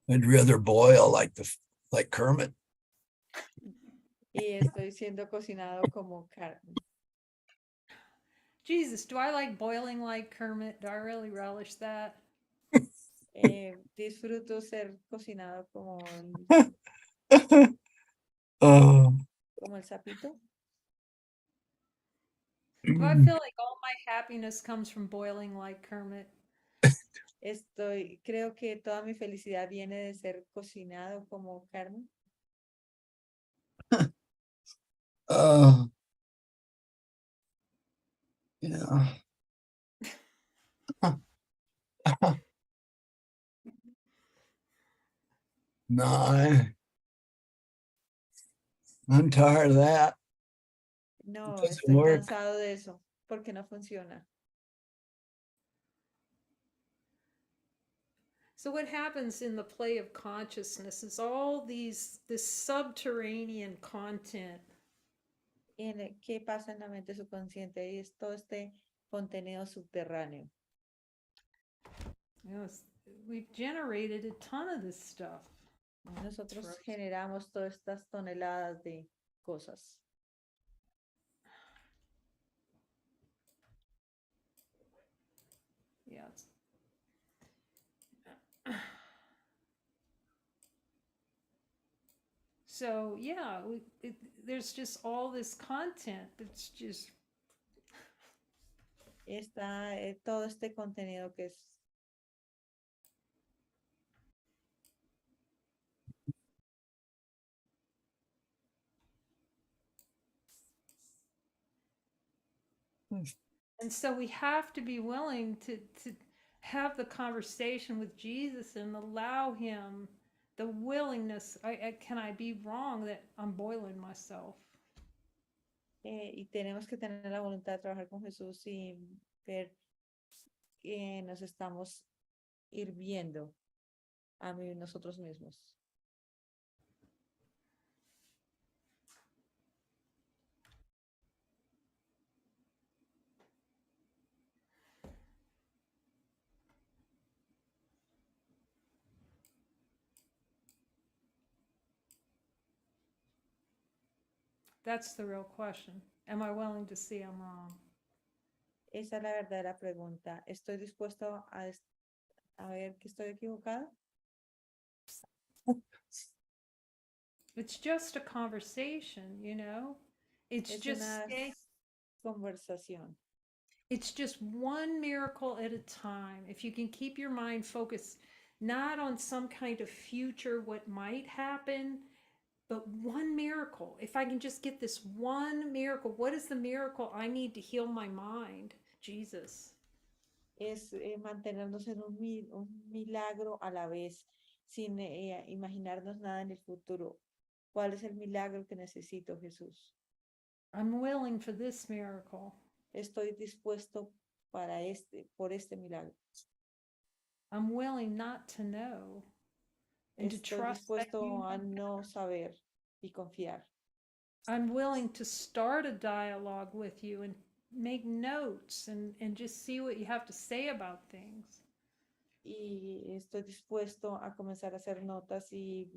I'd rather boil like Kermit. Y estoy siendo cocinado como carne. Jesus, do I like boiling like Kermit? Do I really relish that? Disfruto ser cocinado como Oh, como el sapito. Do I feel like all my happiness comes from boiling like Kermit? Creo que toda mi felicidad viene de ser cocinado como carne. yeah. No, I'm tired of that. No, Doesn't estoy work. cansado de eso porque no funciona. So what happens in the play of consciousness is all this subterranean content. ¿Qué pasa en la mente subconsciente? Y es todo este contenido subterráneo. You know, we've generated a ton of this stuff. Nosotros Gross. generamos todas estas toneladas de cosas. Yeah. So yeah, there's just all this content that's just Está todo este contenido que es and so we have to be willing to have the conversation with Jesus and allow him the willingness. Can I be wrong that I'm boiling myself? y tenemos que tener la voluntad de trabajar con Jesús y ver que nos estamos hirviendo a nosotros mismos. That's the real question. Am I willing to see I'm wrong? Esa es la verdadera pregunta. ¿Estoy dispuesto a ver que estoy equivocada? It's just a conversation, you know? It's Es just una stay, conversación. it's just one miracle at a time. If you can keep your mind focused not on some kind of future, what might happen, but one miracle. If I can just get this one miracle, what is the miracle I need to heal my mind? Jesus. Es mantenernos en un milagro a la vez, sin imaginarnos nada en el futuro. ¿Cuál es el milagro que necesito, Jesús? I'm willing for this miracle. Estoy dispuesto por este milagro. I'm willing not to know and to Estoy trust that dispuesto you a no saber y confiar. I'm willing to start a dialogue with you and make notes and just see what you have to say about things. Y estoy dispuesto a comenzar a hacer notas y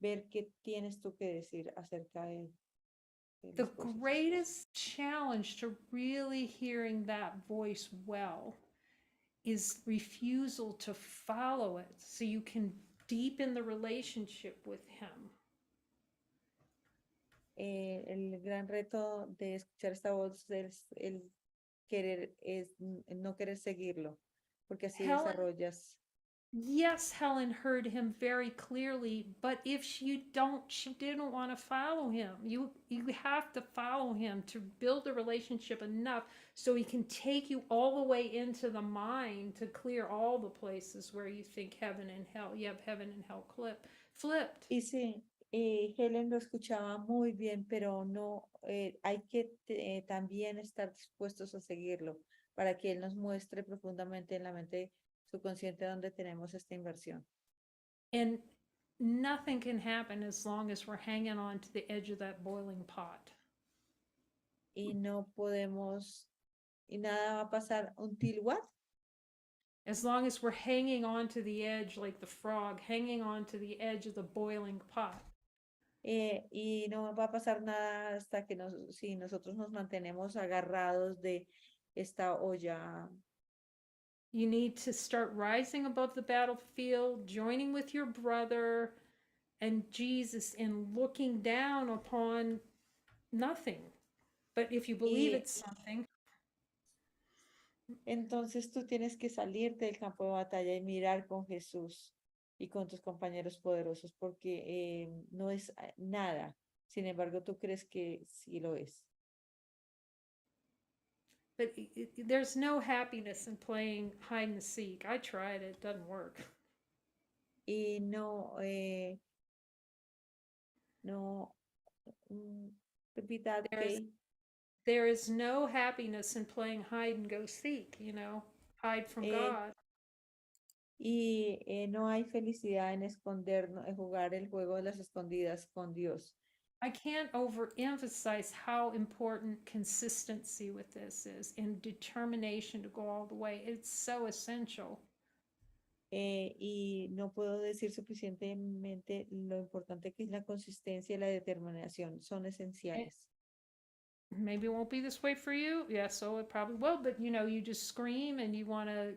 ver qué tienes tú que decir acerca de The las cosas. greatest challenge to really hearing that voice well is refusal to follow it so you can deepen the relationship with him. El gran reto de escuchar esta voz es el no querer seguirlo, porque así Helen, desarrollas. yes, Helen heard him very clearly, but if she didn't want to follow him. You have to follow him to build a relationship enough so he can take you all the way into the mind to clear all the places where you think heaven and hell. You have heaven and hell flipped. Y sí, Helen lo escuchaba muy bien, pero no, hay que también estar dispuestos a seguirlo para que él nos muestre profundamente en la mente subconsciente donde tenemos esta inversión. And nothing can happen as long as we're hanging on to the edge of that boiling pot. Y no podemos, y nada va a pasar until what? As long as we're hanging on to the edge like the frog, hanging on to the edge of the boiling pot. Y no va a pasar nada hasta que si nosotros nos mantenemos agarrados de esta olla. You need to start rising above the battlefield, joining with your brother and Jesus and looking down upon nothing. But if you believe it's something, Entonces tú tienes que salirte del campo de batalla y mirar con Jesús y con tus compañeros poderosos, porque no es nada. Sin embargo, tú crees que sí lo es. but there's no happiness in playing hide and seek. I tried it, doesn't work. Y no, repeat that, okay? There is no happiness in playing hide and go seek, you know, hide from God. Y no hay felicidad en escondernos, en jugar el juego de las escondidas con Dios. I can't overemphasize how important consistency with this is and determination to go all the way. It's so essential. Y no puedo decir suficientemente lo importante que es la consistencia y la determinación. Son esenciales. Maybe it won't be this way for you. Yeah, so it probably will, but you just scream and you want to,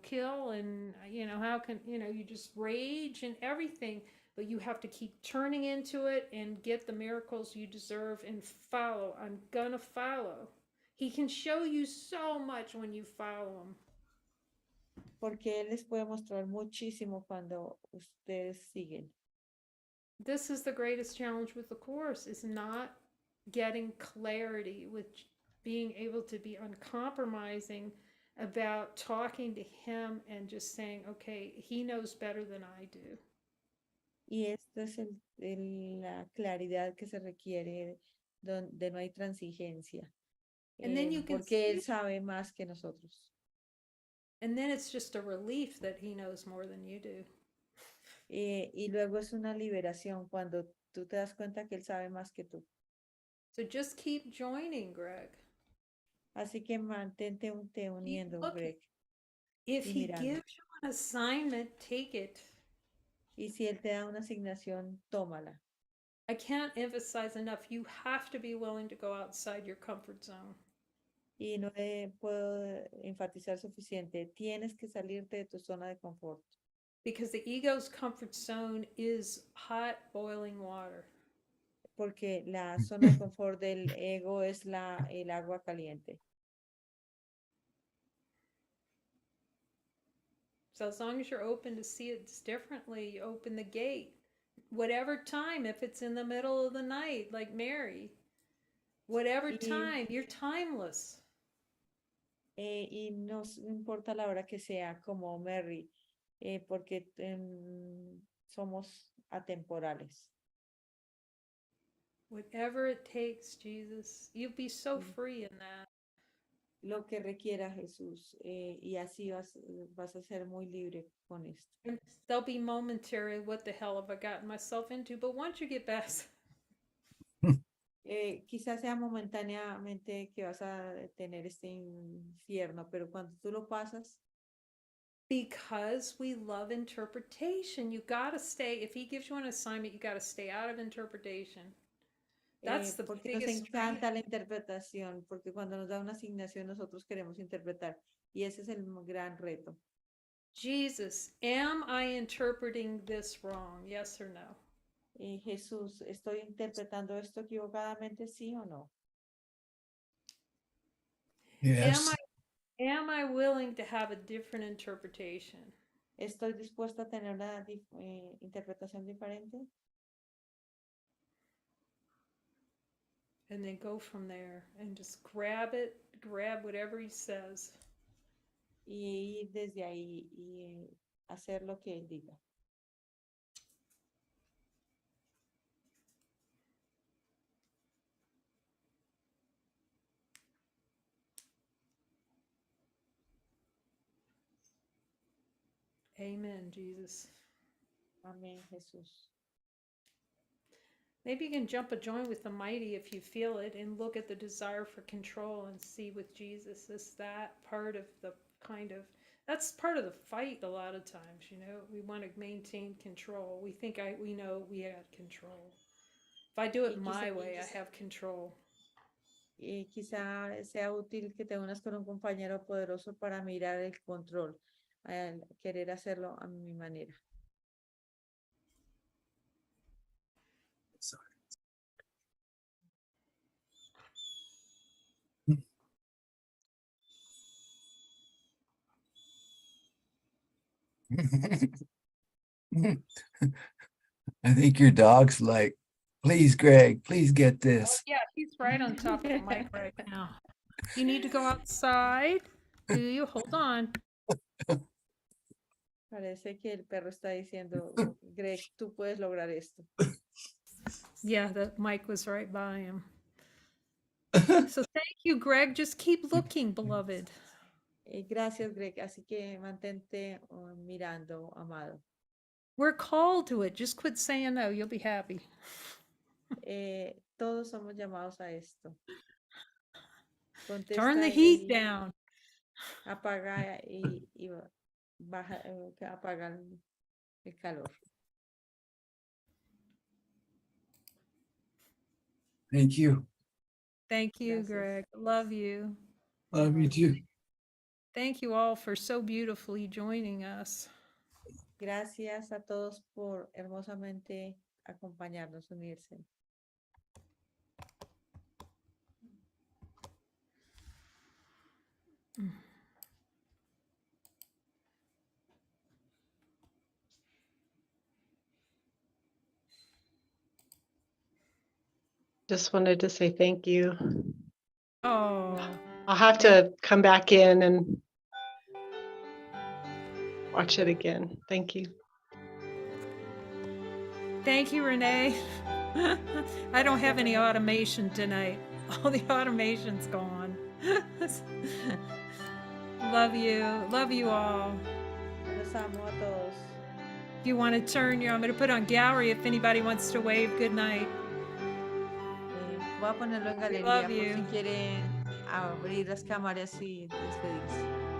kill and, how can, you just rage and everything, but you have to keep turning into it and get the miracles you deserve and follow. I'm gonna follow. He can show you so much when you follow him. Porque Él les puede mostrar muchísimo cuando ustedes siguen. This is the greatest challenge with the course, is not getting clarity, with being able to be uncompromising about talking to him and just saying, okay, he knows better than I do. Y esta es la claridad que se requiere donde no hay transigencia. And then you can Porque Él see, sabe más que nosotros. and then it's just a relief that he knows more than you do. Y luego es una liberación cuando tú te das cuenta que Él sabe más que tú. So just keep joining, Greg. Así que mantente te uniendo, looking. Greg. If Y he mirando. gives you an assignment, take it. Y si Él te da una asignación, tómala. I can't emphasize enough, you have to be willing to go outside your comfort zone. Y no puedo enfatizar suficiente. Tienes que salirte de tu zona de confort. Because the ego's comfort zone is hot boiling water. Porque la zona de confort del ego es el agua caliente. So as long as you're open to see it differently, you open the gate. Whatever time, if it's in the middle of the night, like Mary, whatever time, you're timeless. Y no importa la hora que sea, como Mary, porque somos atemporales. Whatever it takes, Jesus, you'll be so free in that. Lo que requiera Jesús, y así vas a ser muy libre con esto. And they'll be momentary, what the hell have I gotten myself into? But once you get past, Quizás sea momentáneamente que vas a tener este infierno, pero cuando tú lo pasas, because we love interpretation, you got to stay, if he gives you an assignment, you got to stay out of interpretation. That's the porque nos biggest encanta la interpretación, porque cuando nos da una asignación nosotros queremos interpretar, y ese es el gran reto. Jesus, am I interpreting this wrong? Yes or no? Jesús, ¿estoy interpretando esto equivocadamente, sí o no? Yes. Am I willing to have a different interpretation? ¿Estoy dispuesta a tener una interpretación diferente? And then go from there and just grab it, grab whatever he says. Y ir desde ahí y hacer lo que él diga. Amen, Jesus. Amén, Jesús. Maybe you can jump a joint with the mighty if you feel it and look at the desire for control and see with Jesus, is that part of the that's part of the fight a lot of times, we want to maintain control. We think we know we have control. If I do it my way, I have control. Y quizá sea útil que te unas con un compañero poderoso para mirar el control, querer hacerlo a mi manera. Sorry. I think your dog's like, please, Greg, please get this. Yeah, he's right on top of the mic right now. You need to go outside? Do you? Hold on. Parece que el perro está diciendo, Greg, tú puedes lograr esto. Yeah, the mic was right by him. So thank you, Greg. Just keep looking, beloved. Gracias, Greg. Así que mantente mirando, amado. We're called to it. Just quit saying no. You'll be happy. Todos somos llamados a esto. Turn Contesta the heat y down. apaga y baja, apaga el calor. Thank you. Thank you, Gracias. Greg. Love you. Love you too. Thank you all for so beautifully joining us. Gracias a todos por hermosamente acompañarnos, unirse. Just wanted to say thank you. Oh, I'll have to come back in and watch it again. Thank you. thank you, Renee. I don't have any automation tonight. All the automation's gone. Love you. Love you all. Los amo a todos. If you want to turn your, I'm going to put on gallery if anybody wants to wave good night. Voy a ponerlo en love galería por si you. quieren abrir las cámaras y despedirse.